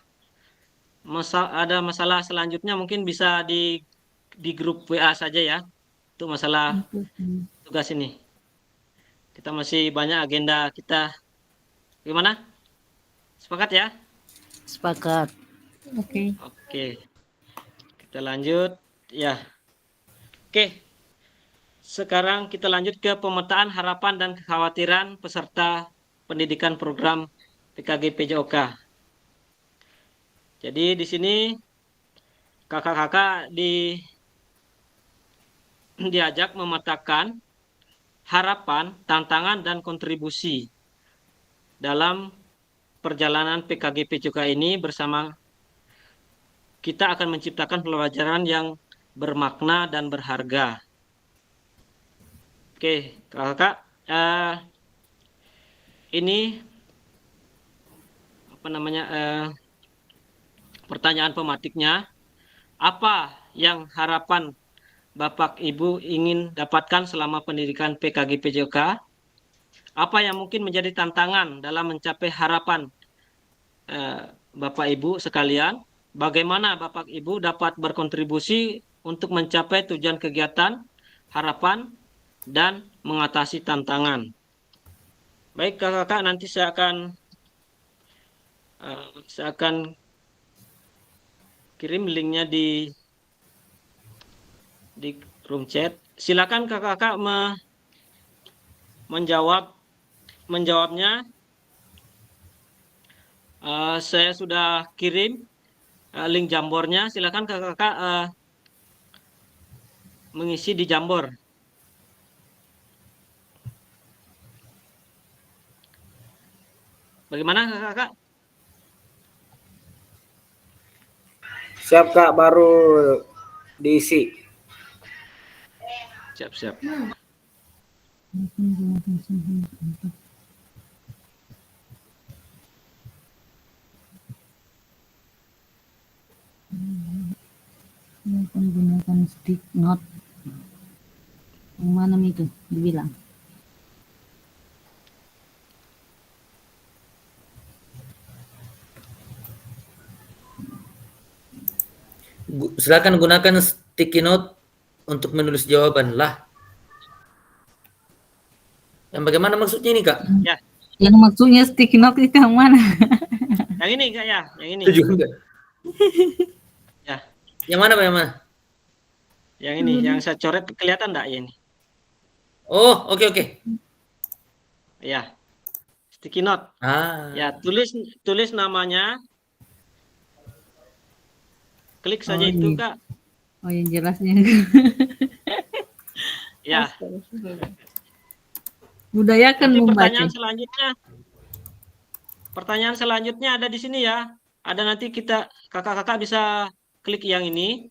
masalah selanjutnya mungkin bisa di grup WA saja ya. Untuk masalah tugas ini. Kita masih banyak agenda kita. Gimana? Sepakat ya? Sepakat. Oke. Oke. Kita lanjut ya. Oke. Sekarang kita lanjut ke pemetaan harapan dan kekhawatiran peserta pendidikan program PKG PJOK. Jadi di sini kakak-kakak diajak memetakan harapan, tantangan, dan kontribusi dalam perjalanan PKG PJOK ini bersama kita akan menciptakan pelajaran yang bermakna dan berharga. Oke, kakak, ini apa namanya? Pertanyaan pematiknya, apa yang harapan Bapak Ibu ingin dapatkan selama pendidikan PKG PJOK? Apa yang mungkin menjadi tantangan dalam mencapai harapan Bapak Ibu sekalian? Bagaimana Bapak Ibu dapat berkontribusi untuk mencapai tujuan kegiatan, harapan, dan mengatasi tantangan? Baik kakak-kakak, nanti saya akan kirim linknya di room chat. Silakan kakak-kakak menjawabnya. Saya sudah kirim link Jambornya. Silakan kakak-kakak mengisi di Jambor. Bagaimana kakak-kakak? Siap Kak, baru diisi. Siap-siap. Menggunakan stick note. Yang mana itu dibilang? Silakan gunakan sticky note untuk menulis jawaban lah. Yang bagaimana maksudnya ini, Kak? Yang maksudnya sticky note itu yang mana? Yang ini Kak ya, yang ini. Itu juga. Ya. Yang mana, Pak? Yang mana? Yang ini, yang saya coret kelihatan enggak ya ini? Oh, oke. Ya. Sticky note. Ya, tulis namanya. Klik saja itu, iya. Kak. Oh, yang jelasnya. Ya. Budayakan Nanti membaca. Pertanyaan selanjutnya ada di sini ya. Ada nanti kakak-kakak bisa klik yang ini.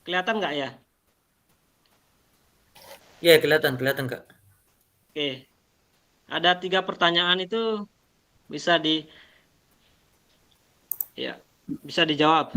Kelihatan nggak ya? Iya, kelihatan, Kak. Oke. Ada 3 pertanyaan itu bisa bisa dijawab.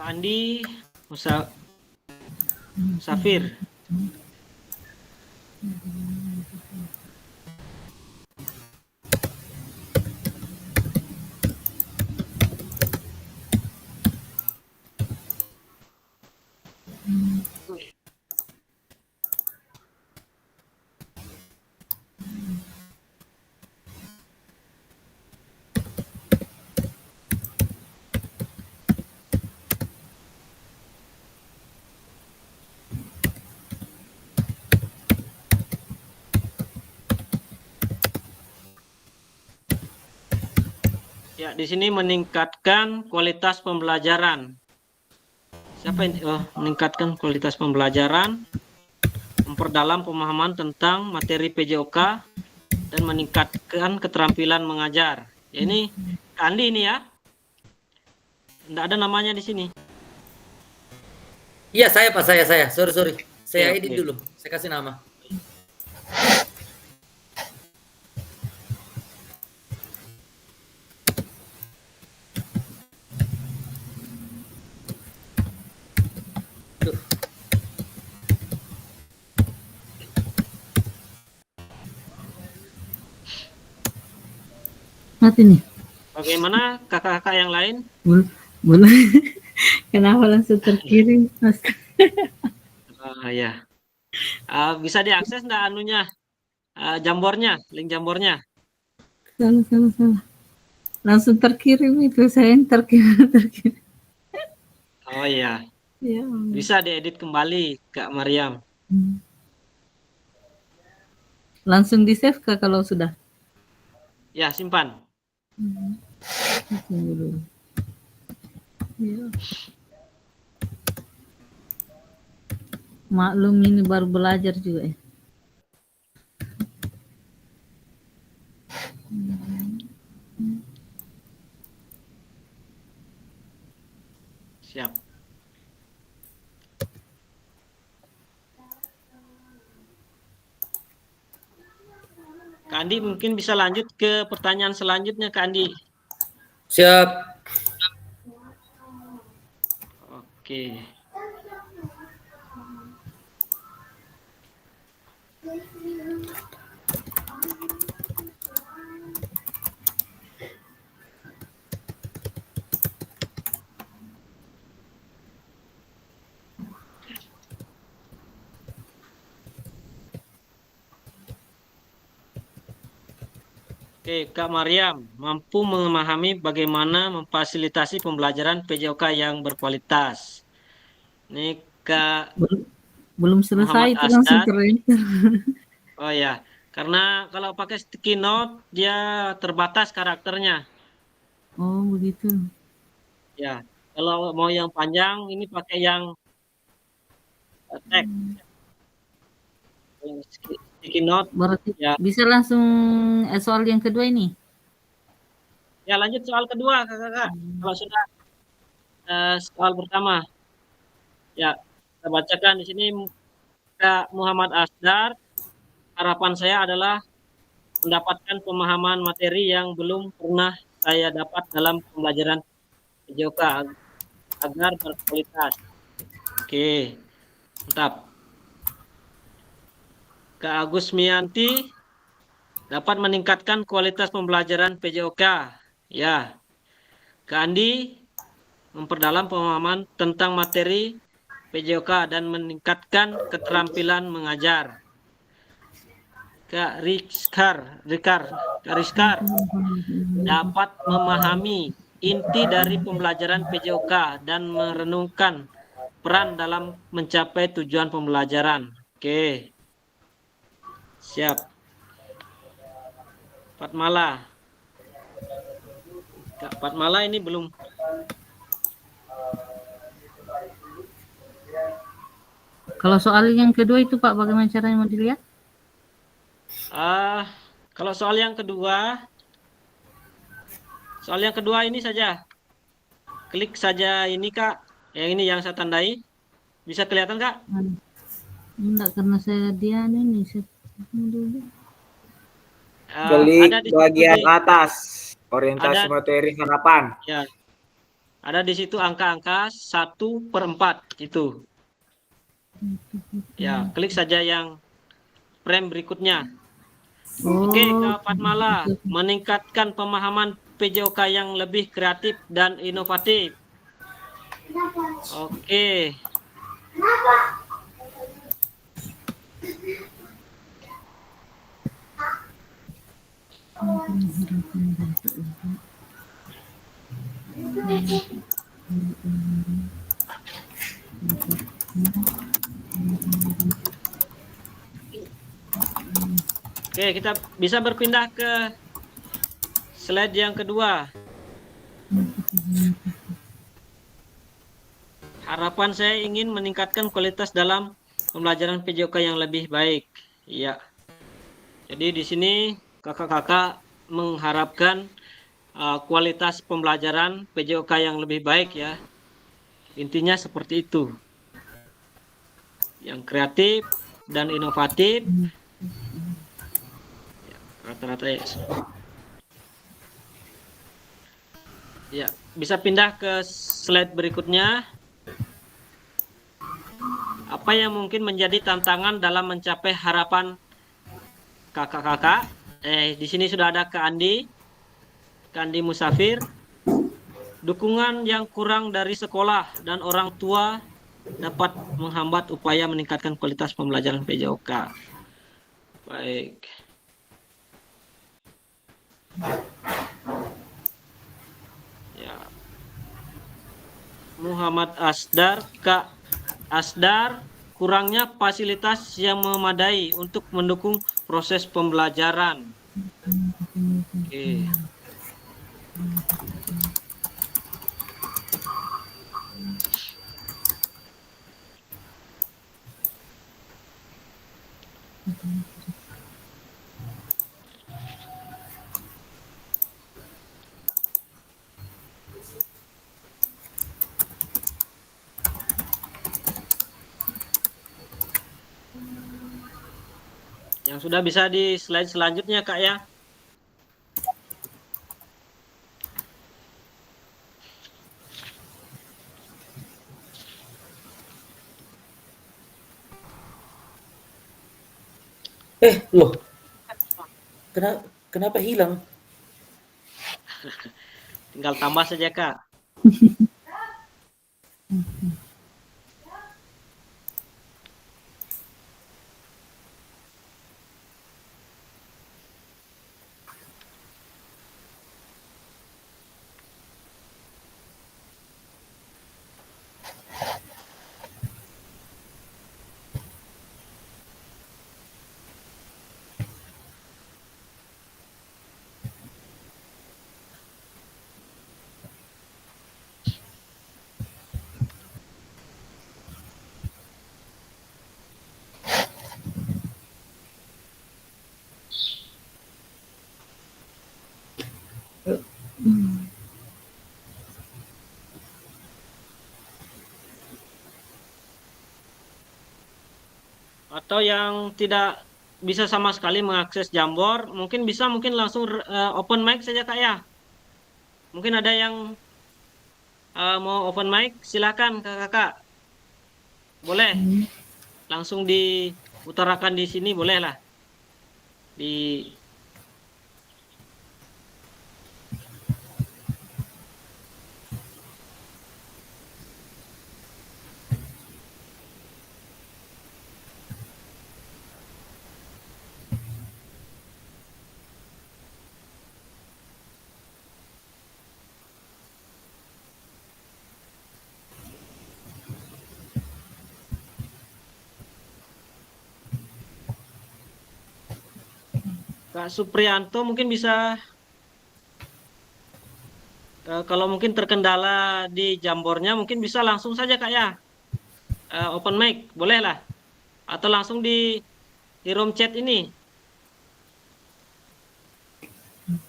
Andi Musafir. Ya, di sini meningkatkan kualitas pembelajaran. Siapa ini? Oh, meningkatkan kualitas pembelajaran, memperdalam pemahaman tentang materi PJOK, dan meningkatkan keterampilan mengajar. Ya, ini Andi ini ya. Tidak ada namanya di sini. Iya, saya Pak, saya. Sorry. Saya Oke. edit dulu. Saya kasih nama. Tuh. Mati nih. Bagaimana kakak-kakak yang lain? Boleh. Kenapa langsung terkirim? Ya. Bisa diakses enggak anunya? Jambornya, link jambornya. Salah. Langsung terkirim itu, saya yang terkirim. Oh iya. Ya. Bisa diedit kembali, Kak Mariam. Langsung di save kah kalau sudah? Ya, simpan. Tunggu dulu. Ya. Maklum ini baru belajar juga ya. Siap. Kak Andi mungkin bisa lanjut ke pertanyaan selanjutnya, Kak Andi. Siap. Oke. Oke, Kak Mariam, mampu memahami bagaimana memfasilitasi pembelajaran PJOK yang berkualitas. Ini Kak Belum selesai Muhammad itu langsung Asdar. keren. Oh ya, karena kalau pakai sticky note dia terbatas karakternya. Oh begitu. Ya, kalau mau yang panjang ini pakai yang teks. Yang sticky note. Berarti Ya. bisa langsung soal yang kedua ini. Ya, lanjut soal kedua, Kakak. Kalau sudah soal pertama. Ya, kita bacakan di sini Kak Muhammad Asdar. Harapan saya adalah mendapatkan pemahaman materi yang belum pernah saya dapat dalam pembelajaran PJOK agar berkualitas. Oke, mantap. Kak Agus Mianti dapat meningkatkan kualitas pembelajaran PJOK. Ya. Kak Andi memperdalam pemahaman tentang materi PJOK dan meningkatkan keterampilan mengajar. Kak Rizkar dapat memahami inti dari pembelajaran PJOK dan merenungkan peran dalam mencapai tujuan pembelajaran. Oke. Siap. Fatmala. Kak Fatmala ini belum. Kalau soal yang kedua itu Pak, bagaimana caranya mau dilihat? Kalau soal yang kedua ini saja. Klik saja ini Kak. Yang ini yang saya tandai. Bisa kelihatan Kak? Enggak, karena saya ini. Klik ada di bagian situ atas, orientasi materi harapan. Ya. Ada di situ angka-angka 1/4 itu. Ya, klik saja yang frame berikutnya. Oke, Kak Fatmala, meningkatkan pemahaman PJOK yang lebih kreatif dan inovatif. Oke. Oke, kita bisa berpindah ke slide yang kedua. Harapan saya ingin meningkatkan kualitas dalam pembelajaran PJOK yang lebih baik. Iya. Jadi di sini kakak-kakak mengharapkan kualitas pembelajaran PJOK yang lebih baik ya. Intinya seperti itu. Yang kreatif dan inovatif. Rata-rata ya. Ya, bisa pindah ke slide berikutnya. Apa yang mungkin menjadi tantangan dalam mencapai harapan kakak-kakak? Di sini sudah ada Kak Andi Musafir. Dukungan yang kurang dari sekolah dan orang tua dapat menghambat upaya meningkatkan kualitas pembelajaran PJOK. Baik. Ya. Muhammad Asdar, Kak Asdar, kurangnya fasilitas yang memadai untuk mendukung proses pembelajaran. Oke. Yang sudah bisa di slide selanjutnya, Kak ya. Loh. Kenapa hilang? Tinggal tambah saja, Kak. Atau yang tidak bisa sama sekali mengakses Jamboard, mungkin langsung open mic saja, Kak ya. Mungkin ada yang mau open mic, silakan Kakak. Boleh. Langsung diutarakan di sini, boleh lah. Di Kak Suprianto mungkin bisa, kalau mungkin terkendala di Jambornya mungkin bisa langsung saja Kak ya, open mic, boleh lah. Atau langsung di room chat ini.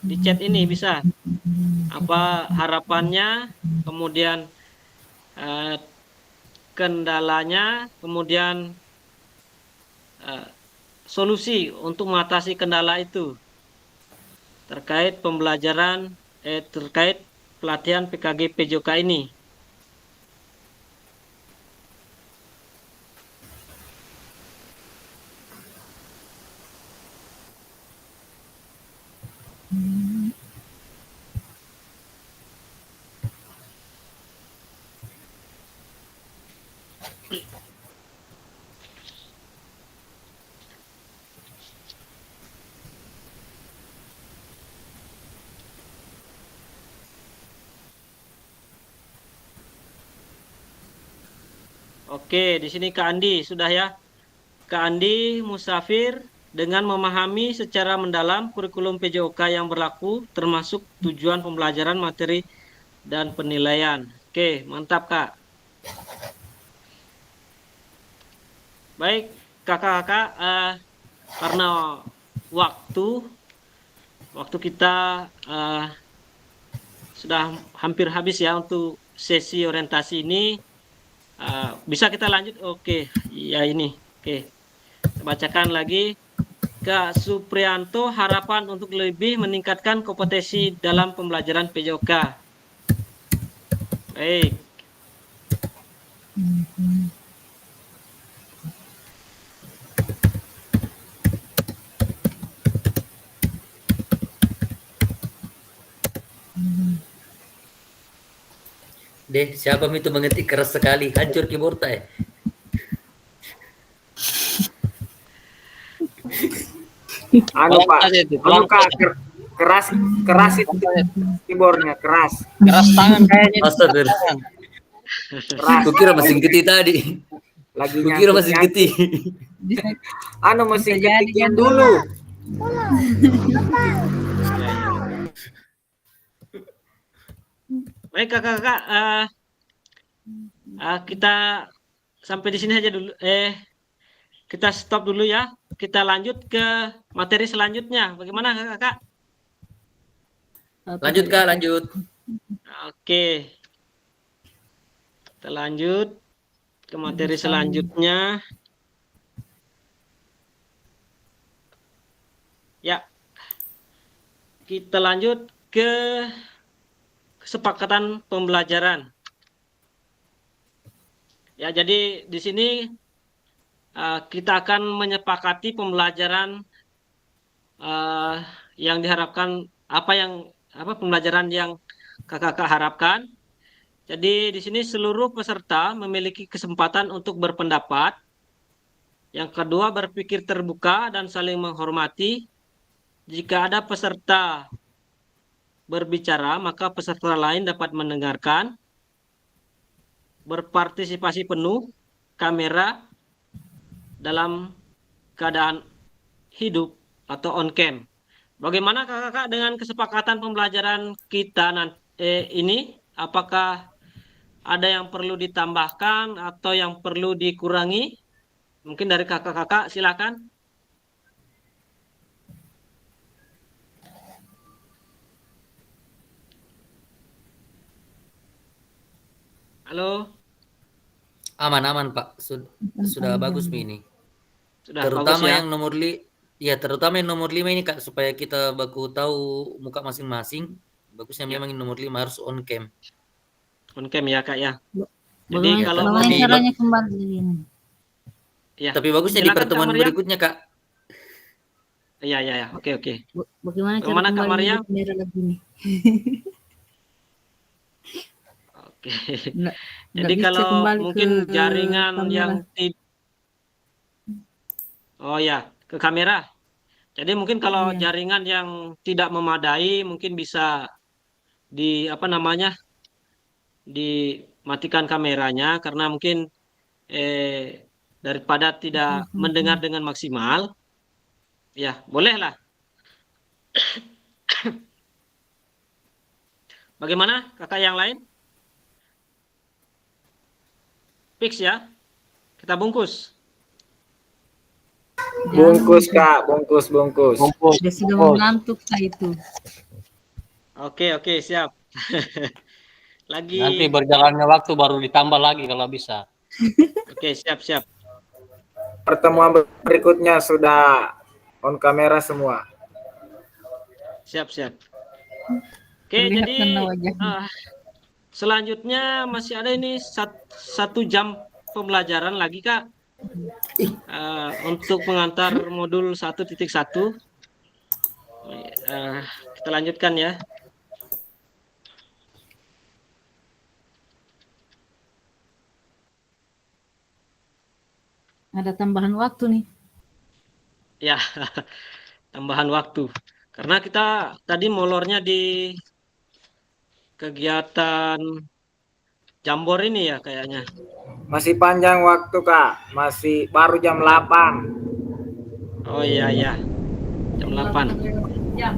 Di chat ini bisa. Apa harapannya, kemudian kendalanya, kemudian solusi untuk mengatasi kendala itu terkait pembelajaran terkait pelatihan PKG PJOK ini. Oke, di sini Kak Andi sudah ya. Kak Andi Musafir dengan memahami secara mendalam kurikulum PJOK yang berlaku termasuk tujuan pembelajaran materi dan penilaian. Oke, mantap Kak. Baik, kakak-kakak, karena waktu kita sudah hampir habis ya untuk sesi orientasi ini. Bisa kita lanjut? Oke, ya ini. Oke, kita bacakan lagi. Kak Suprianto, harapan untuk lebih meningkatkan kompetensi dalam pembelajaran PJOK. Baik. Deh, siapa itu mengetik keras sekali? Hancur keyboardnya. Anu Pak, keras itu keyboardnya keras. Keras tangan kayaknya. Astagfirullah. Keras. Kukira mesin keti tadi. Lagi Kukira masih nyangkut-nyangkut. getih. Bisa, Anu mesti bisa jadi ketikin kan dulu. Ya, ya. Baik kakak-kakak, kita sampai di sini aja dulu. Kita stop dulu ya. Kita lanjut ke materi selanjutnya. Bagaimana kakak? Lanjut Kak, lanjut. Oke, kita lanjut ke materi selanjutnya. Ya, kita lanjut ke kesepakatan pembelajaran. Ya, jadi di sini kita akan menyepakati pembelajaran yang diharapkan pembelajaran yang kakak-kakak harapkan. Jadi di sini seluruh peserta memiliki kesempatan untuk berpendapat. Yang kedua, berpikir terbuka dan saling menghormati. Jika ada peserta berbicara, maka peserta lain dapat mendengarkan. Berpartisipasi penuh, kamera dalam keadaan hidup atau on cam. Bagaimana kakak-kakak dengan kesepakatan pembelajaran kita ini? Apakah ada yang perlu ditambahkan atau yang perlu dikurangi? Mungkin dari kakak-kakak silakan. Halo, Aman-aman Pak, sudah bagus ini. sudah bagus Terutama ya. yang terutama yang nomor 5 ini Kak, supaya kita baku tahu muka masing-masing. Bagusnya Ya. memang yang nomor 5 harus on cam. On cam ya kak ya. Jadi bagaimana, kalau bagaimana di- caranya kembali ini? ya, Tapi bagusnya di silakan, Kak pertemuan Maria. berikutnya Kak. Ya, oke. Bagaimana cara Bagaimana, Kak kembali Maria? ke kamera lagi nih? Oke. Nggak Jadi bisa kalau kembali mungkin ke jaringan kamera. yang oh ya, ke kamera. Jadi mungkin kalau Iya. jaringan yang tidak memadai mungkin bisa dimatikan kameranya karena mungkin daripada tidak mendengar dengan maksimal. Ya, bolehlah. Bagaimana kakak yang lain? Fix ya. Kita bungkus. Bungkus Kak, bungkus. Dia sudah mengantuk saya itu. Oke, siap. Lagi. Nanti berjalannya waktu baru ditambah lagi kalau bisa. Oke, siap. Pertemuan berikutnya sudah on kamera semua. Siap. Oke, Terlihat jadi karena wajahnya. selanjutnya masih ada ini satu jam pembelajaran lagi Kak. Untuk pengantar modul 1.1. Kita lanjutkan ya. Ada tambahan waktu nih. Ya, tambahan waktu. Karena kita tadi molornya di kegiatan Jambor ini ya kayaknya. Masih panjang waktu Kak, masih baru jam 8. Oh iya. Jam 8. Jam.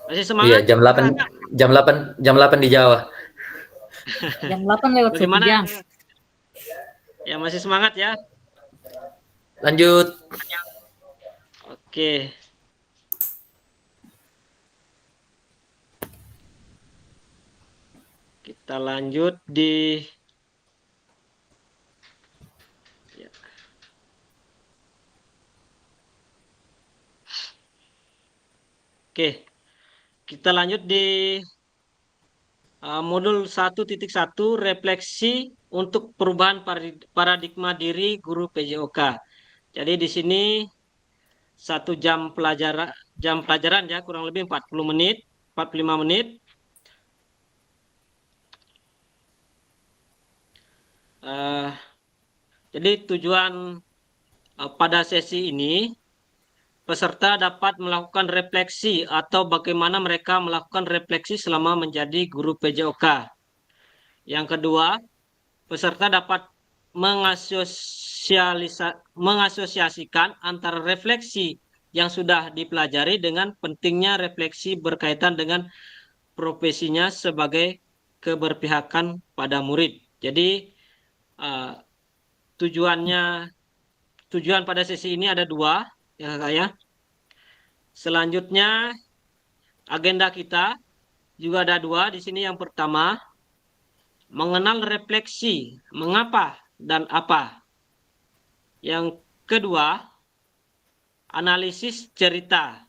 Masih semangat? Iya, jam 8 di Jawa. Jam 8 lewat 1 Bagaimana? jam. Ya, masih semangat ya. Lanjut. Oke. Kita lanjut di ya. Oke. Kita lanjut di modul 1.1 refleksi untuk perubahan paradigma diri guru PJOK. Jadi di sini 1 jam pelajaran ya, kurang lebih 45 menit. Jadi tujuan pada sesi ini peserta dapat melakukan refleksi atau bagaimana mereka melakukan refleksi selama menjadi guru PJOK. Yang kedua, peserta dapat mengasosiasikan antara refleksi yang sudah dipelajari dengan pentingnya refleksi berkaitan dengan profesinya sebagai keberpihakan pada murid. Jadi tujuan pada sesi ini ada 2 ya Kakak ya. Selanjutnya agenda kita juga ada 2 di sini. Yang pertama, mengenal refleksi, mengapa dan apa. Yang kedua, analisis cerita.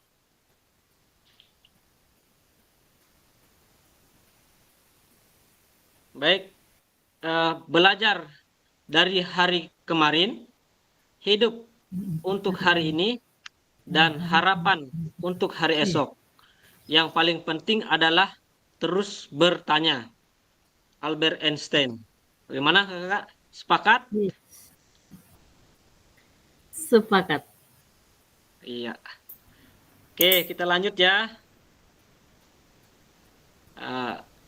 Baik, belajar dari hari kemarin, hidup untuk hari ini, dan harapan untuk hari esok. Yang paling penting adalah terus bertanya. Albert Einstein. Bagaimana Kakak? Sepakat? Sepakat. Iya. Oke, kita lanjut ya.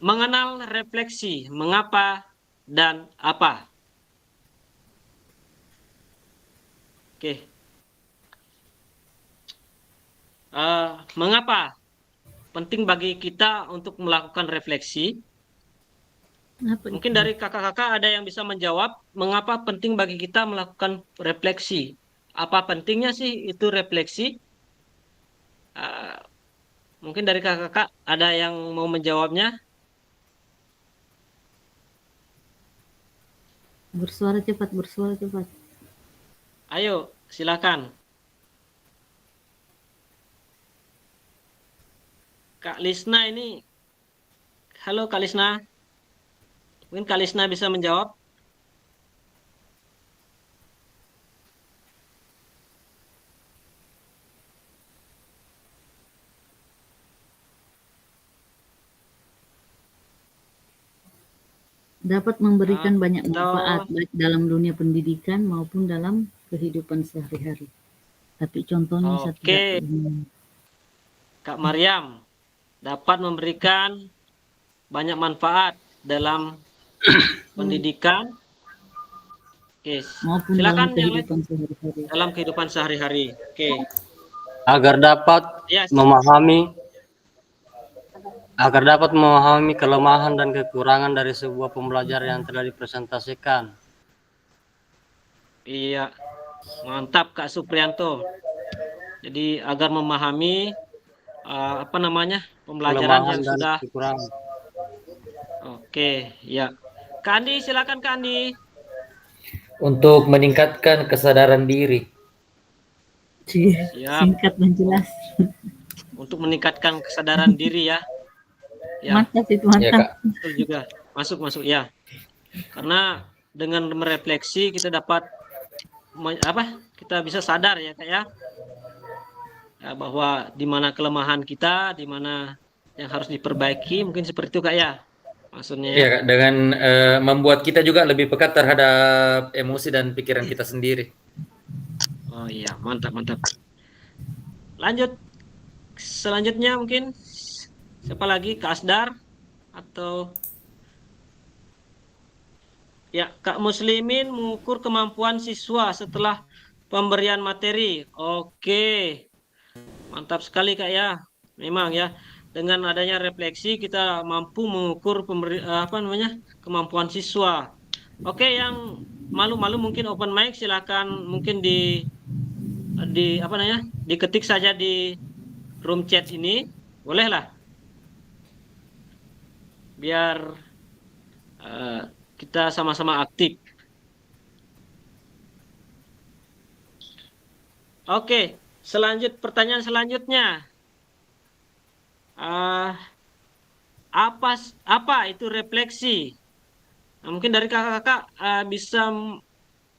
Mengenal refleksi, mengapa dan apa. Oke. Mengapa penting bagi kita untuk melakukan refleksi? Mungkin dari kakak-kakak ada yang bisa menjawab mengapa penting bagi kita melakukan refleksi. Apa pentingnya sih itu refleksi? Mungkin dari kakak-kakak ada yang mau menjawabnya? Bersuara cepat, bersuara cepat. Ayo, silakan. Kak Lisna ini. Halo Kak Lisna. Mungkin Kak Lisna bisa menjawab. Dapat memberikan banyak manfaat baik dalam dunia pendidikan maupun dalam kehidupan sehari-hari. Tapi contohnya saya tidak. Kak Mariam, dapat memberikan banyak manfaat dalam pendidikan. Oke, Maupun silakan dalam kehidupan sehari-hari. Dalam kehidupan sehari-hari. Oke. Agar dapat memahami kelemahan dan kekurangan dari sebuah pembelajaran yang telah dipresentasikan. Iya, mantap Kak Suprianto. Jadi agar memahami pembelajaran yang sudah. Kekurangan. Oke, ya. Kak Andi, silakan Kak Andi. Untuk meningkatkan kesadaran diri. Singkat dan jelas. Untuk meningkatkan kesadaran diri ya. Mantap itu, mantap. Ya, Kak. Betul juga. Masuk ya. Karena dengan merefleksi kita dapat kita bisa sadar ya Kak ya. Bahwa di mana kelemahan kita, di mana yang harus diperbaiki, mungkin seperti itu Kak ya. Maksudnya ya. Iya Kak, dengan membuat kita juga lebih peka terhadap emosi dan pikiran kita sendiri. Oh iya, mantap. Lanjut. Selanjutnya mungkin siapa lagi? Kak Asdar atau ya Kak Muslimin mengukur kemampuan siswa setelah pemberian materi. Oke. Mantap sekali Kak ya. Memang ya. Dengan adanya refleksi kita mampu mengukur kemampuan siswa. Oke, yang malu-malu mungkin open mic silakan mungkin diketik saja di room chat ini, bolehlah. Biar kita sama-sama aktif. Oke, pertanyaan selanjutnya. Apa itu refleksi? Nah, mungkin dari kakak-kakak bisa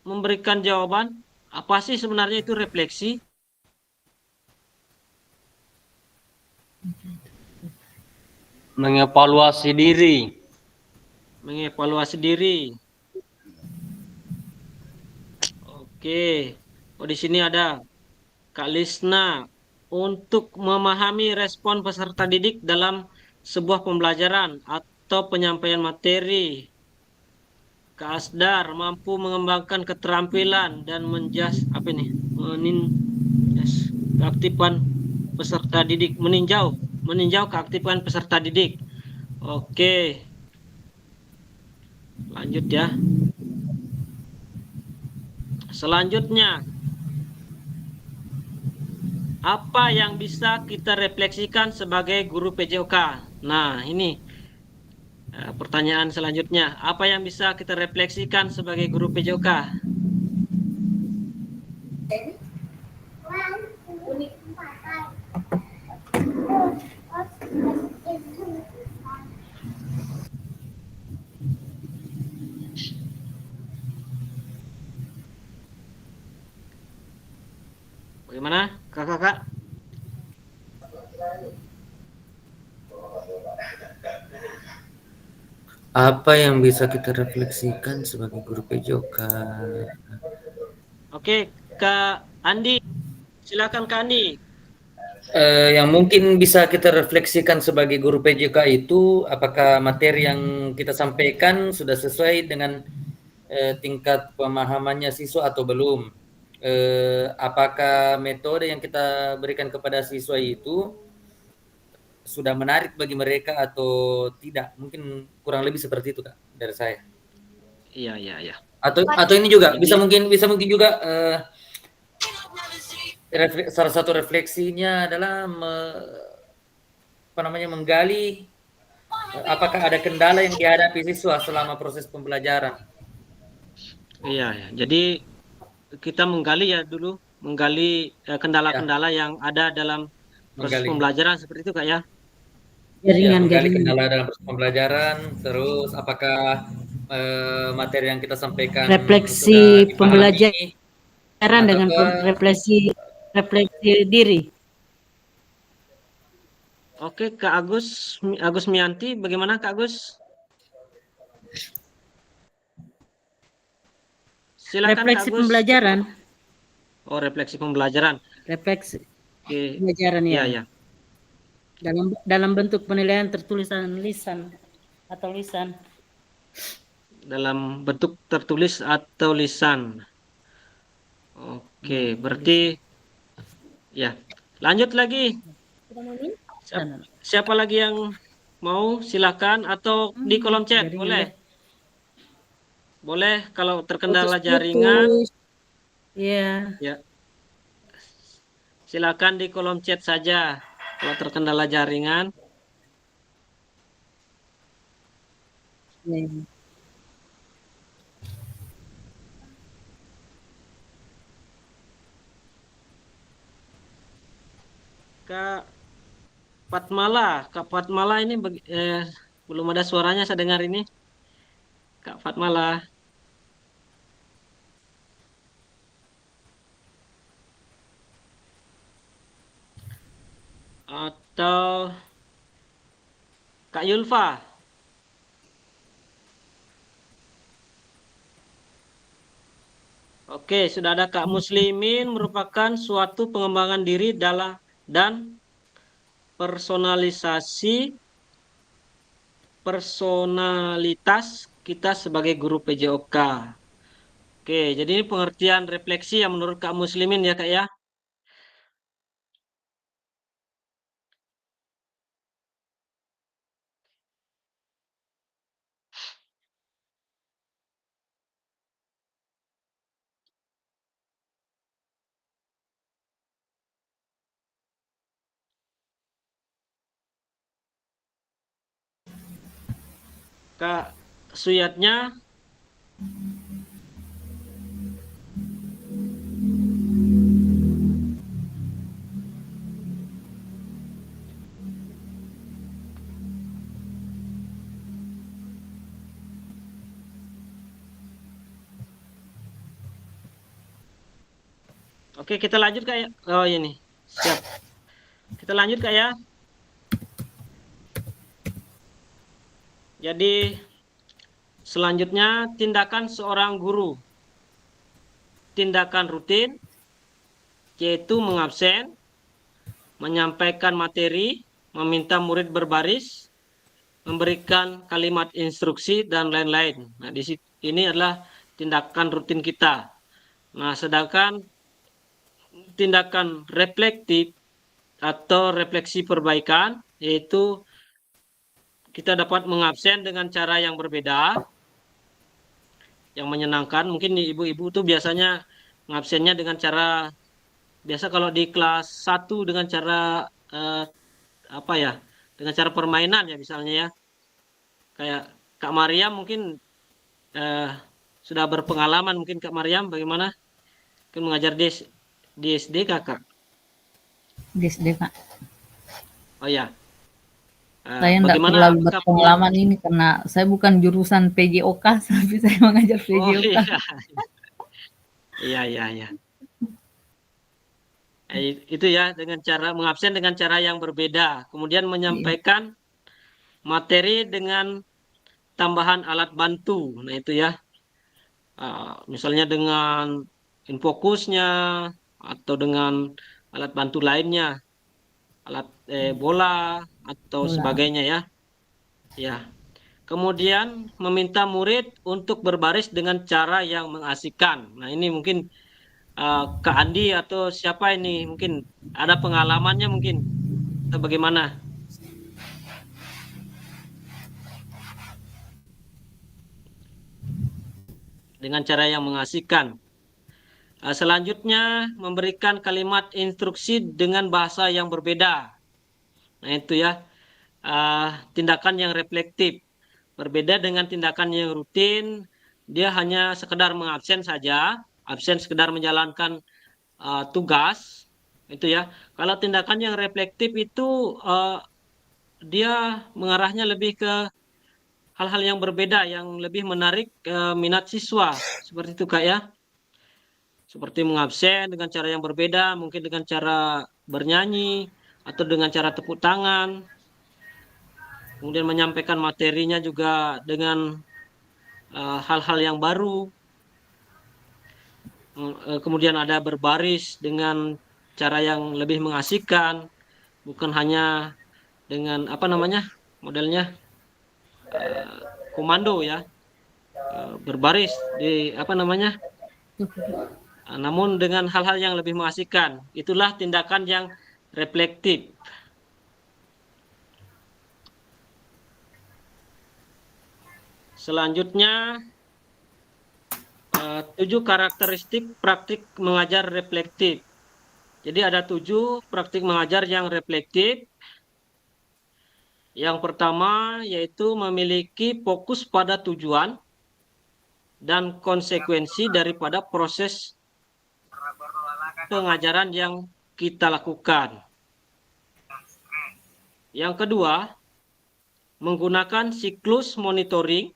memberikan jawaban. Apa sih sebenarnya itu refleksi? Mengevaluasi diri. Mengevaluasi diri. Oke. Oh, di sini ada Kak Lisna. Untuk memahami respon peserta didik dalam sebuah pembelajaran atau penyampaian materi. Kak Asdar mampu mengembangkan keterampilan dan keaktifan peserta didik, meninjau keaktifan peserta didik. Oke, lanjut ya. Selanjutnya, apa yang bisa kita refleksikan sebagai guru PJOK? Nah, ini pertanyaan selanjutnya. Apa yang bisa kita refleksikan sebagai guru PJOK? Bagaimana, kakak-kakak? Apa yang bisa kita refleksikan sebagai guru PJOK? Oke, Kak Andi. Silakan Kak Andi. Yang mungkin bisa kita refleksikan sebagai guru PJOK itu apakah materi yang kita sampaikan sudah sesuai dengan tingkat pemahamannya siswa atau belum? Apakah metode yang kita berikan kepada siswa itu sudah menarik bagi mereka atau tidak? Mungkin kurang lebih seperti itu Kak dari saya. Iya. Atau ini juga bisa mungkin juga salah satu refleksinya adalah menggali apakah ada kendala yang dihadapi siswa selama proses pembelajaran. Iya. Jadi kita menggali kendala-kendala yang ada dalam proses pembelajaran seperti itu Kak ya. Menggali kendala dalam proses pembelajaran, terus apakah materi yang kita sampaikan refleksi pembelajaran dengan refleksi diri. Oke, Kak Agus Mianti, bagaimana Kak Agus? Silakan Refleksi Kak Agus. pembelajaran. Oh, refleksi pembelajaran. Refleksi Oke. pembelajaran ya. Iya. Dalam bentuk penilaian tertulisan lisan atau lisan. Dalam bentuk tertulis atau lisan. Oke, berarti ya. Lanjut lagi. Siapa lagi yang mau silakan atau di kolom chat boleh. Boleh kalau terkendala jaringan. Iya. Ya. Silakan di kolom chat saja kalau terkendala jaringan. Kak Fatmala ini belum ada suaranya saya dengar ini. Kak Fatmala. Atau Kak Yulfa. Oke, sudah ada Kak Muslimin, merupakan suatu pengembangan diri dan personalitas kita sebagai guru PJOK. Oke, jadi ini pengertian refleksi yang menurut Kak Muslimin ya Kak ya. Kak Suyatnya. Oke, kita lanjut Kak ya. Oh ini, siap. Kita lanjut Kak ya. Jadi selanjutnya tindakan seorang guru. Tindakan rutin yaitu mengabsen, menyampaikan materi, meminta murid berbaris, memberikan kalimat instruksi dan lain-lain. Nah, ini adalah tindakan rutin kita. Nah, sedangkan tindakan reflektif atau refleksi perbaikan, yaitu kita dapat mengabsen dengan cara yang berbeda, yang menyenangkan. Mungkin ibu-ibu tuh biasanya mengabsennya dengan cara, biasa kalau di kelas 1 dengan cara apa ya, dengan cara permainan ya misalnya ya. Kayak Kak Mariam mungkin sudah berpengalaman, mungkin Kak Mariam bagaimana? Mungkin mengajar di SD Kakak. Di SD, Pak. Oh ya. Saya enggak Bagaimana terlalu berpengalaman ini karena saya bukan jurusan PJOK, tapi saya mengajar Oh PJOK. iya. Iya. Itu ya, dengan cara mengabsen dengan cara yang berbeda. Kemudian menyampaikan materi dengan tambahan alat bantu. Nah itu ya. Misalnya dengan infokusnya atau dengan alat bantu lainnya, alat bola atau sebagainya ya. Ya. Kemudian meminta murid untuk berbaris dengan cara yang mengasihkan. Nah ini mungkin Kak Andi atau siapa ini mungkin ada pengalamannya mungkin atau bagaimana? Dengan cara yang mengasihkan. Selanjutnya memberikan kalimat instruksi dengan bahasa yang berbeda. Nah itu ya, tindakan yang reflektif. Berbeda dengan tindakan yang rutin, dia hanya sekedar mengabsen saja, absen sekedar menjalankan tugas, itu ya. Kalau tindakan yang reflektif itu dia mengarahnya lebih ke hal-hal yang berbeda, yang lebih menarik minat siswa, seperti itu Kak ya. Seperti mengabsen dengan cara yang berbeda, mungkin dengan cara bernyanyi atau dengan cara tepuk tangan. Kemudian menyampaikan materinya juga dengan hal-hal yang baru. Kemudian ada berbaris dengan cara yang lebih mengasihkan, bukan hanya dengan apa namanya modelnya komando ya, berbaris di apa namanya. Namun dengan hal-hal yang lebih mengasihkan. Itulah tindakan yang reflektif. Selanjutnya 7 karakteristik praktik mengajar reflektif. Jadi ada 7 praktik mengajar yang reflektif. Yang pertama yaitu memiliki fokus pada tujuan dan konsekuensi daripada proses pengajaran yang kita lakukan. Yang kedua, menggunakan siklus monitoring,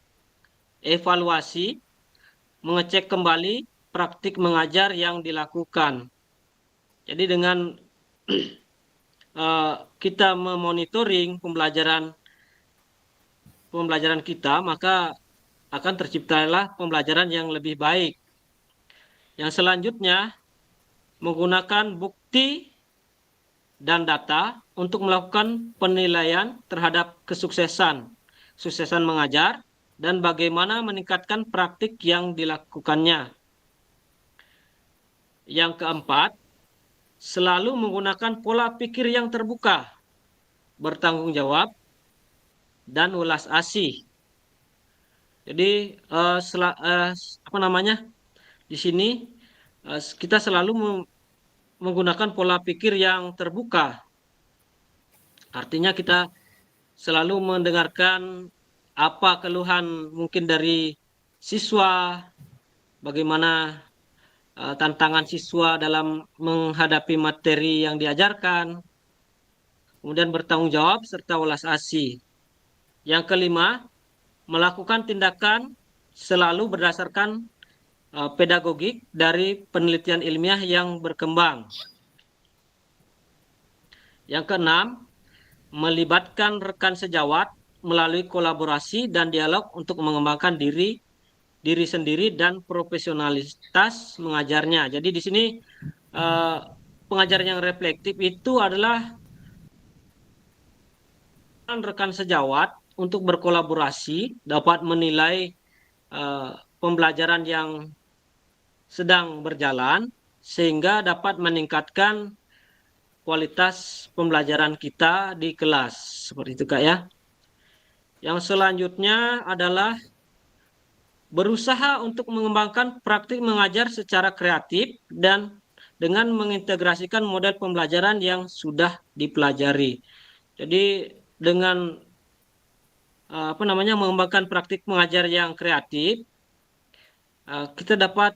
evaluasi, mengecek kembali praktik mengajar yang dilakukan. Jadi dengan kita memonitoring pembelajaran kita, maka akan terciptalah pembelajaran yang lebih baik. Yang selanjutnya, menggunakan bukti dan data untuk melakukan penilaian terhadap kesuksesan mengajar dan bagaimana meningkatkan praktik yang dilakukannya. Yang keempat, selalu menggunakan pola pikir yang terbuka, bertanggung jawab, dan ulas asih. Jadi di sini kita selalu menggunakan pola pikir yang terbuka. Artinya kita selalu mendengarkan apa keluhan mungkin dari siswa, bagaimana tantangan siswa dalam menghadapi materi yang diajarkan, kemudian bertanggung jawab serta ulas asih. Yang kelima, melakukan tindakan selalu berdasarkan pedagogik dari penelitian ilmiah yang berkembang. Yang keenam, melibatkan rekan sejawat melalui kolaborasi dan dialog untuk mengembangkan diri sendiri dan profesionalitas mengajarnya. Jadi di sini pengajar yang reflektif itu adalah rekan sejawat untuk berkolaborasi, dapat menilai pembelajaran yang sedang berjalan, sehingga dapat meningkatkan kualitas pembelajaran kita di kelas. Seperti itu, Kak, ya. Yang selanjutnya adalah berusaha untuk mengembangkan praktik mengajar secara kreatif dan dengan mengintegrasikan model pembelajaran yang sudah dipelajari. Jadi dengan mengembangkan praktik mengajar yang kreatif, kita dapat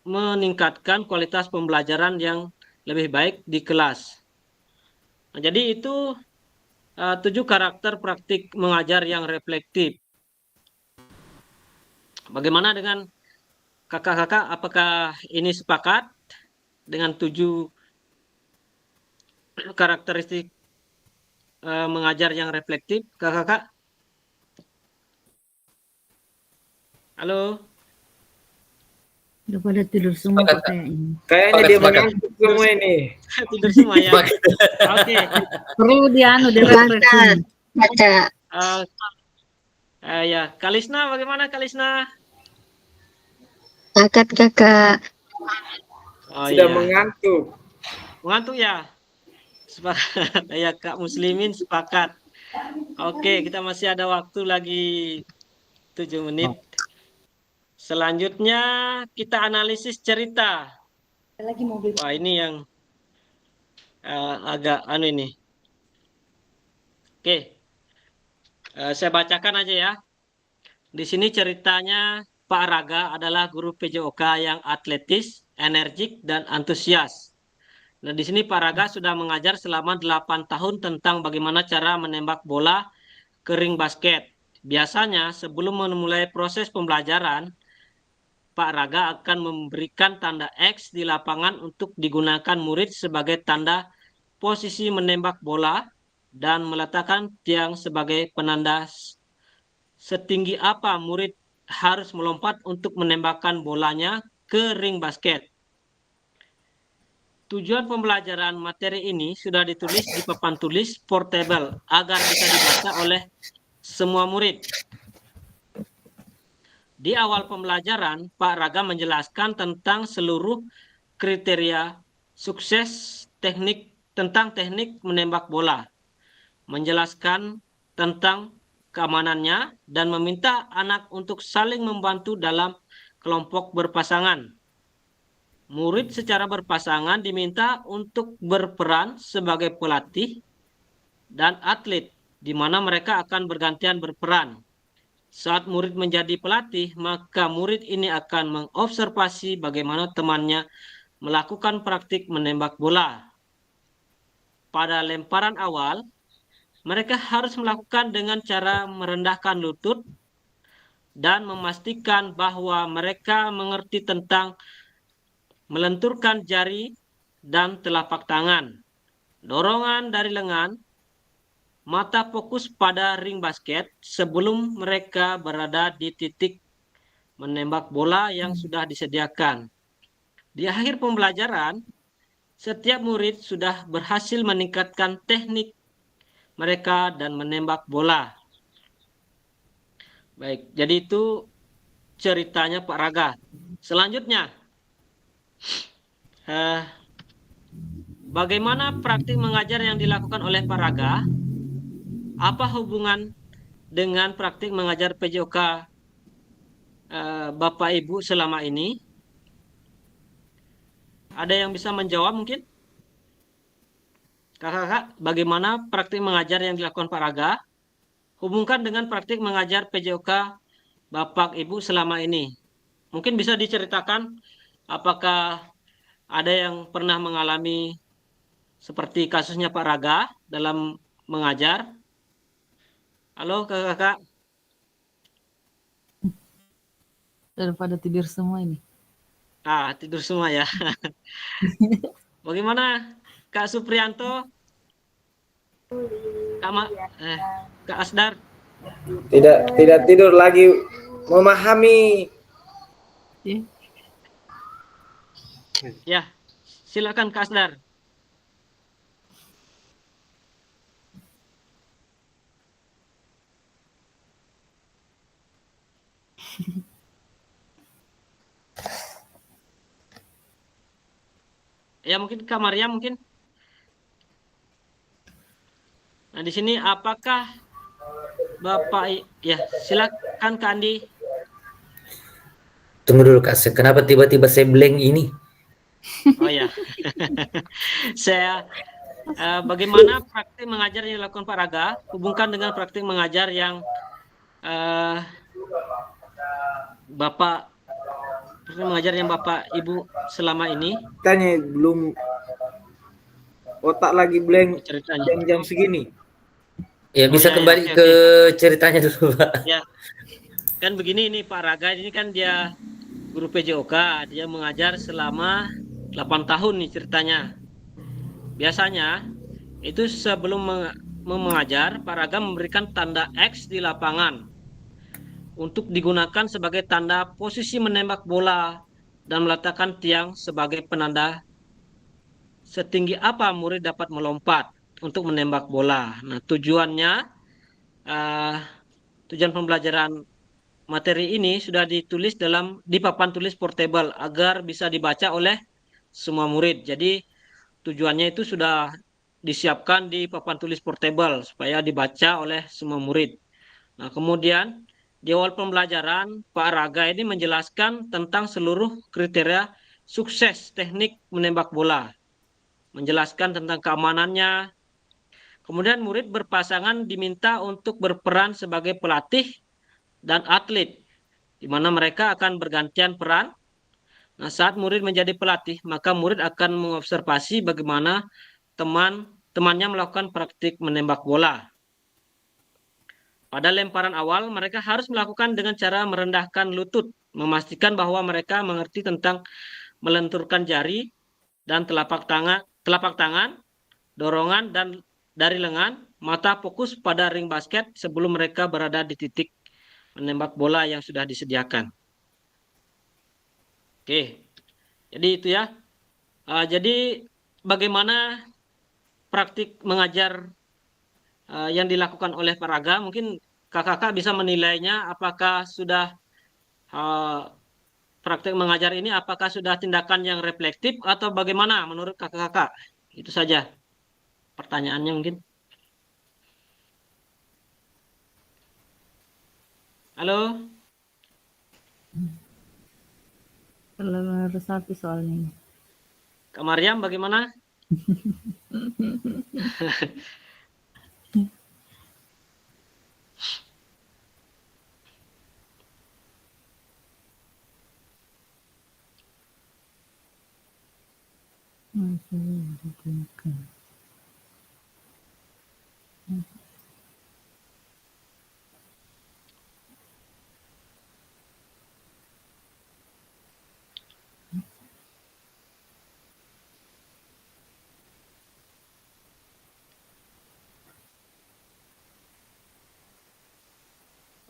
meningkatkan kualitas pembelajaran yang lebih baik di kelas. Nah, jadi itu 7 karakter praktik mengajar yang reflektif. Bagaimana dengan kakak-kakak? Apakah ini sepakat dengan 7 karakteristik mengajar yang reflektif, kakak-kakak? Halo? Udah pada tidur semua Sepakat, kok Kak. kayaknya. Kayaknya dia Sepakat. mengantuk semua ini. Tidur semua ya? Oke. Perlu direfreshing. Baca. Ya, Kalisna, bagaimana Kalisna? Angkat kakak. Oh, Sudah iya. mengantuk. Mengantuk ya? Sepakat. Ya, Kak Muslimin sepakat. Oke, kita masih ada waktu lagi 7 menit. Selanjutnya kita analisis cerita. Wah, ini yang agak ini. Oke, saya bacakan aja ya. Di sini ceritanya Pak Raga adalah guru PJOK yang atletis, energik, dan antusias. Nah, di sini Pak Raga sudah mengajar selama 8 tahun tentang bagaimana cara menembak bola ke ring basket. Biasanya sebelum memulai proses pembelajaran, Pak Raga akan memberikan tanda X di lapangan untuk digunakan murid sebagai tanda posisi menembak bola dan meletakkan tiang sebagai penanda setinggi apa murid harus melompat untuk menembakkan bolanya ke ring basket. Tujuan pembelajaran materi ini sudah ditulis di papan tulis portable agar bisa dibaca oleh semua murid. Di awal pembelajaran, Pak Raga menjelaskan tentang seluruh kriteria sukses tentang teknik menembak bola, menjelaskan tentang keamanannya, dan meminta anak untuk saling membantu dalam kelompok berpasangan. Murid secara berpasangan diminta untuk berperan sebagai pelatih dan atlet, di mana mereka akan bergantian berperan. Saat murid menjadi pelatih, maka murid ini akan mengobservasi bagaimana temannya melakukan praktik menembak bola. Pada lemparan awal, mereka harus melakukan dengan cara merendahkan lutut dan memastikan bahwa mereka mengerti tentang melenturkan jari dan telapak tangan. Dorongan dari lengan, mata fokus pada ring basket sebelum mereka berada di titik menembak bola yang sudah disediakan. Di akhir pembelajaran, setiap murid sudah berhasil meningkatkan teknik mereka dan menembak bola. Baik, jadi itu ceritanya Pak Raga. Selanjutnya, bagaimana praktik mengajar yang dilakukan oleh Pak Raga? Apa hubungan dengan praktik mengajar PJOK Bapak Ibu selama ini? Ada yang bisa menjawab mungkin? Kakak-kakak, bagaimana praktik mengajar yang dilakukan Pak Raga? Hubungkan dengan praktik mengajar PJOK Bapak Ibu selama ini. Mungkin bisa diceritakan apakah ada yang pernah mengalami seperti kasusnya Pak Raga dalam mengajar? Halo kakak-kakak. Daripada tidur semua ini. Tidur semua ya. Bagaimana Kak Suprianto? Kak Asdar? Tidak tidur lagi, memahami. Ya, silakan Kak Asdar. Ya mungkin Kak Maria mungkin. Nah di sini apakah Bapak ya silakan Kak Andi. Tunggu dulu Kak, kenapa tiba-tiba saya blank ini? Oh ya. Saya bagaimana praktik mengajar yang dilakukan Pak Raga hubungkan dengan praktik mengajar yang Bapak Ibu selama ini. Tanya belum otak lagi blank Ceritanya. jam-jam segini. Ya bisa ya, kembali oke, ke ceritanya dulu Pak. Ya, kan begini nih Pak Raga, ini kan dia guru PJOK, dia mengajar selama 8 tahun nih ceritanya. Biasanya itu sebelum mengajar, Pak Raga memberikan tanda X di lapangan untuk digunakan sebagai tanda posisi menembak bola dan meletakkan tiang sebagai penanda setinggi apa murid dapat melompat untuk menembak bola. Nah, tujuan pembelajaran materi ini sudah ditulis di papan tulis portable agar bisa dibaca oleh semua murid. Jadi tujuannya itu sudah disiapkan di papan tulis portable supaya dibaca oleh semua murid. Nah, kemudian di awal pembelajaran Pak Raga ini menjelaskan tentang seluruh kriteria sukses teknik menembak bola. Menjelaskan tentang keamanannya. Kemudian murid berpasangan diminta untuk berperan sebagai pelatih dan atlet, di mana mereka akan bergantian peran. Nah, saat murid menjadi pelatih, maka murid akan mengobservasi bagaimana temannya melakukan praktik menembak bola. Pada lemparan awal, mereka harus melakukan dengan cara merendahkan lutut, memastikan bahwa mereka mengerti tentang melenturkan jari dan telapak tangan, dorongan dan dari lengan, mata fokus pada ring basket sebelum mereka berada di titik menembak bola yang sudah disediakan. Oke, jadi itu ya. Jadi bagaimana praktik mengajar yang dilakukan oleh Pak Raga? Mungkin kakak bisa menilainya apakah sudah praktik mengajar ini apakah sudah tindakan yang reflektif atau bagaimana menurut kakak-kakak? Itu saja pertanyaannya mungkin. Halo? Harus satu soalnya. Kak Mariam bagaimana?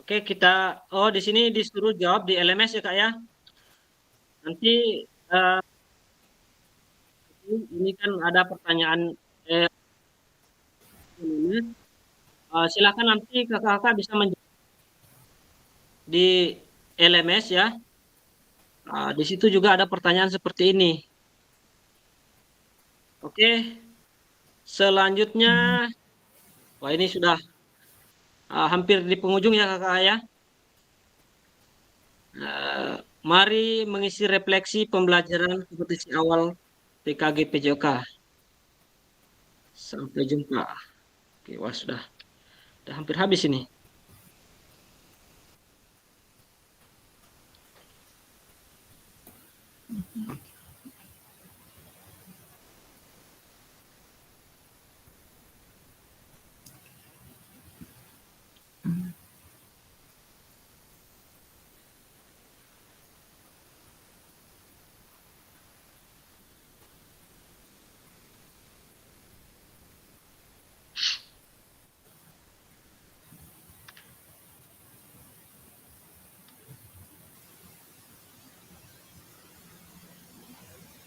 Oke, di sini disuruh jawab di LMS ya Kak ya. Nanti ini kan ada pertanyaan silakan nanti kakak-kakak bisa menjawab di LMS ya. Di situ juga ada pertanyaan seperti ini. Oke, selanjutnya, wah ini sudah hampir di penghujung ya kakak ya. Mari mengisi refleksi pembelajaran kompetisi awal PKG PJOK. Sampai jumpa. Oke, wah sudah hampir habis ini.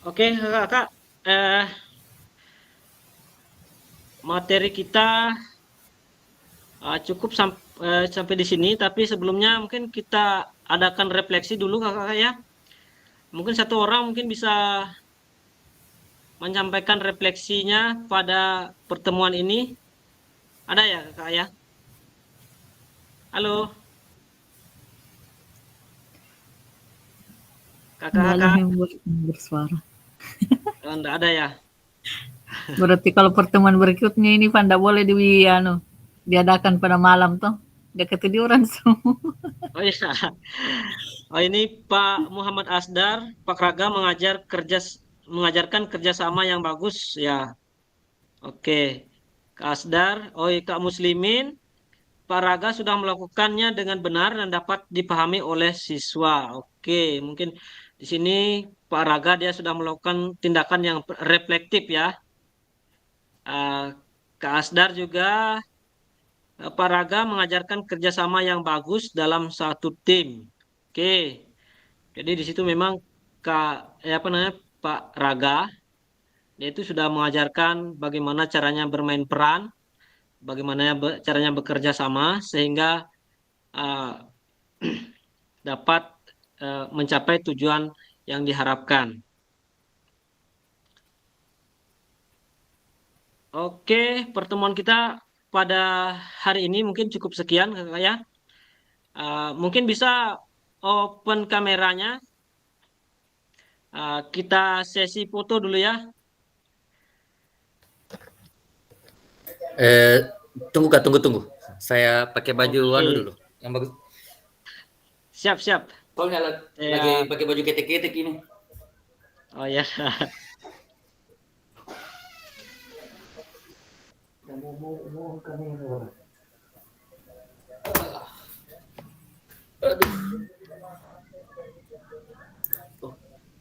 Oke, kakak, materi kita cukup sampai di sini. Tapi sebelumnya mungkin kita adakan refleksi dulu kakak ya. Mungkin satu orang mungkin bisa menyampaikan refleksinya pada pertemuan ini. Ada ya kakak ya? Halo, Nggak ada kakak-kakak. yang bersuara. Oh, enggak ada ya? Berarti kalau pertemuan berikutnya ini Pak nggak boleh diadakan pada malam toh. Udah ketiduran semua. Oh iya. Oh ini Pak Muhammad Asdar, Pak Raga mengajarkan kerjasama yang bagus ya. Oke, Kak Asdar, Kak Muslimin, Pak Raga sudah melakukannya dengan benar dan dapat dipahami oleh siswa. Oke, mungkin di sini Pak Raga dia sudah melakukan tindakan yang reflektif ya. Kak Asdar juga Pak Raga mengajarkan kerjasama yang bagus dalam satu tim. Oke, jadi di situ memang Pak Raga dia itu sudah mengajarkan bagaimana caranya bermain peran, bagaimana caranya bekerja sama sehingga uh, dapat mencapai tujuan yang diharapkan. Oke, pertemuan kita pada hari ini mungkin cukup sekian kakak ya. Mungkin bisa open kameranya. Kita sesi foto dulu ya. Tunggu Kak, tunggu. Saya pakai baju Oke. dulu. Yang bagus. Siap. Soalnya lagi pakai baju ketek-ketek ini. Oh ya.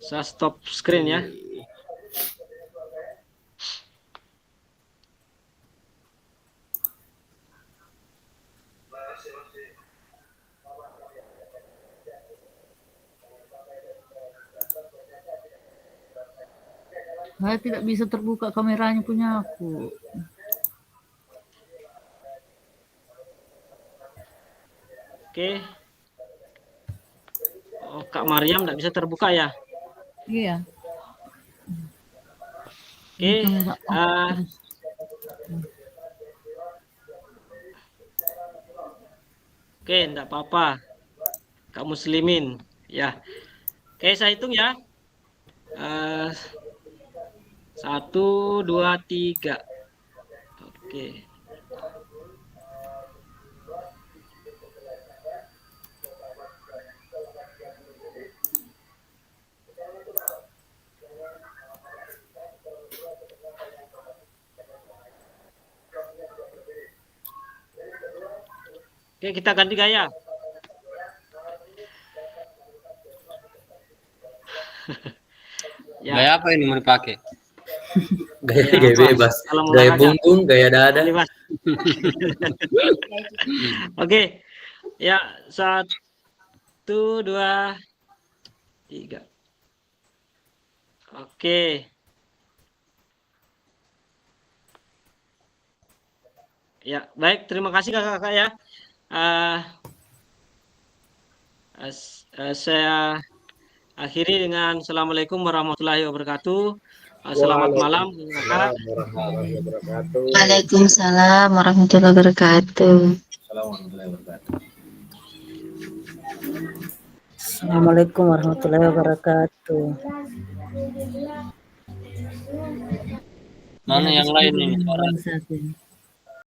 Saya stop screen ya. Saya tidak bisa terbuka kameranya punya aku. Oke. Oh, Kak Mariam tidak bisa terbuka ya? Iya. Oke. Oke, tidak apa-apa. Kak Muslimin, ya. Oke, saya hitung ya. 1, 2, 3. Oke. Oke, kita ganti gaya. Ya. Gaya apa ini mau dipakai? Gaya bebas. Gaya punggung, gaya dada. Oke. Ya, 1, 2, 3. Oke. Ya, baik. Terima kasih kakak-kakak ya. Saya akhiri dengan Assalamualaikum warahmatullahi wabarakatuh. Selamat malam. Waalaikumsalam warahmatullahi wabarakatuh. Assalamualaikum warahmatullahi wabarakatuh. Mana yang lain ini?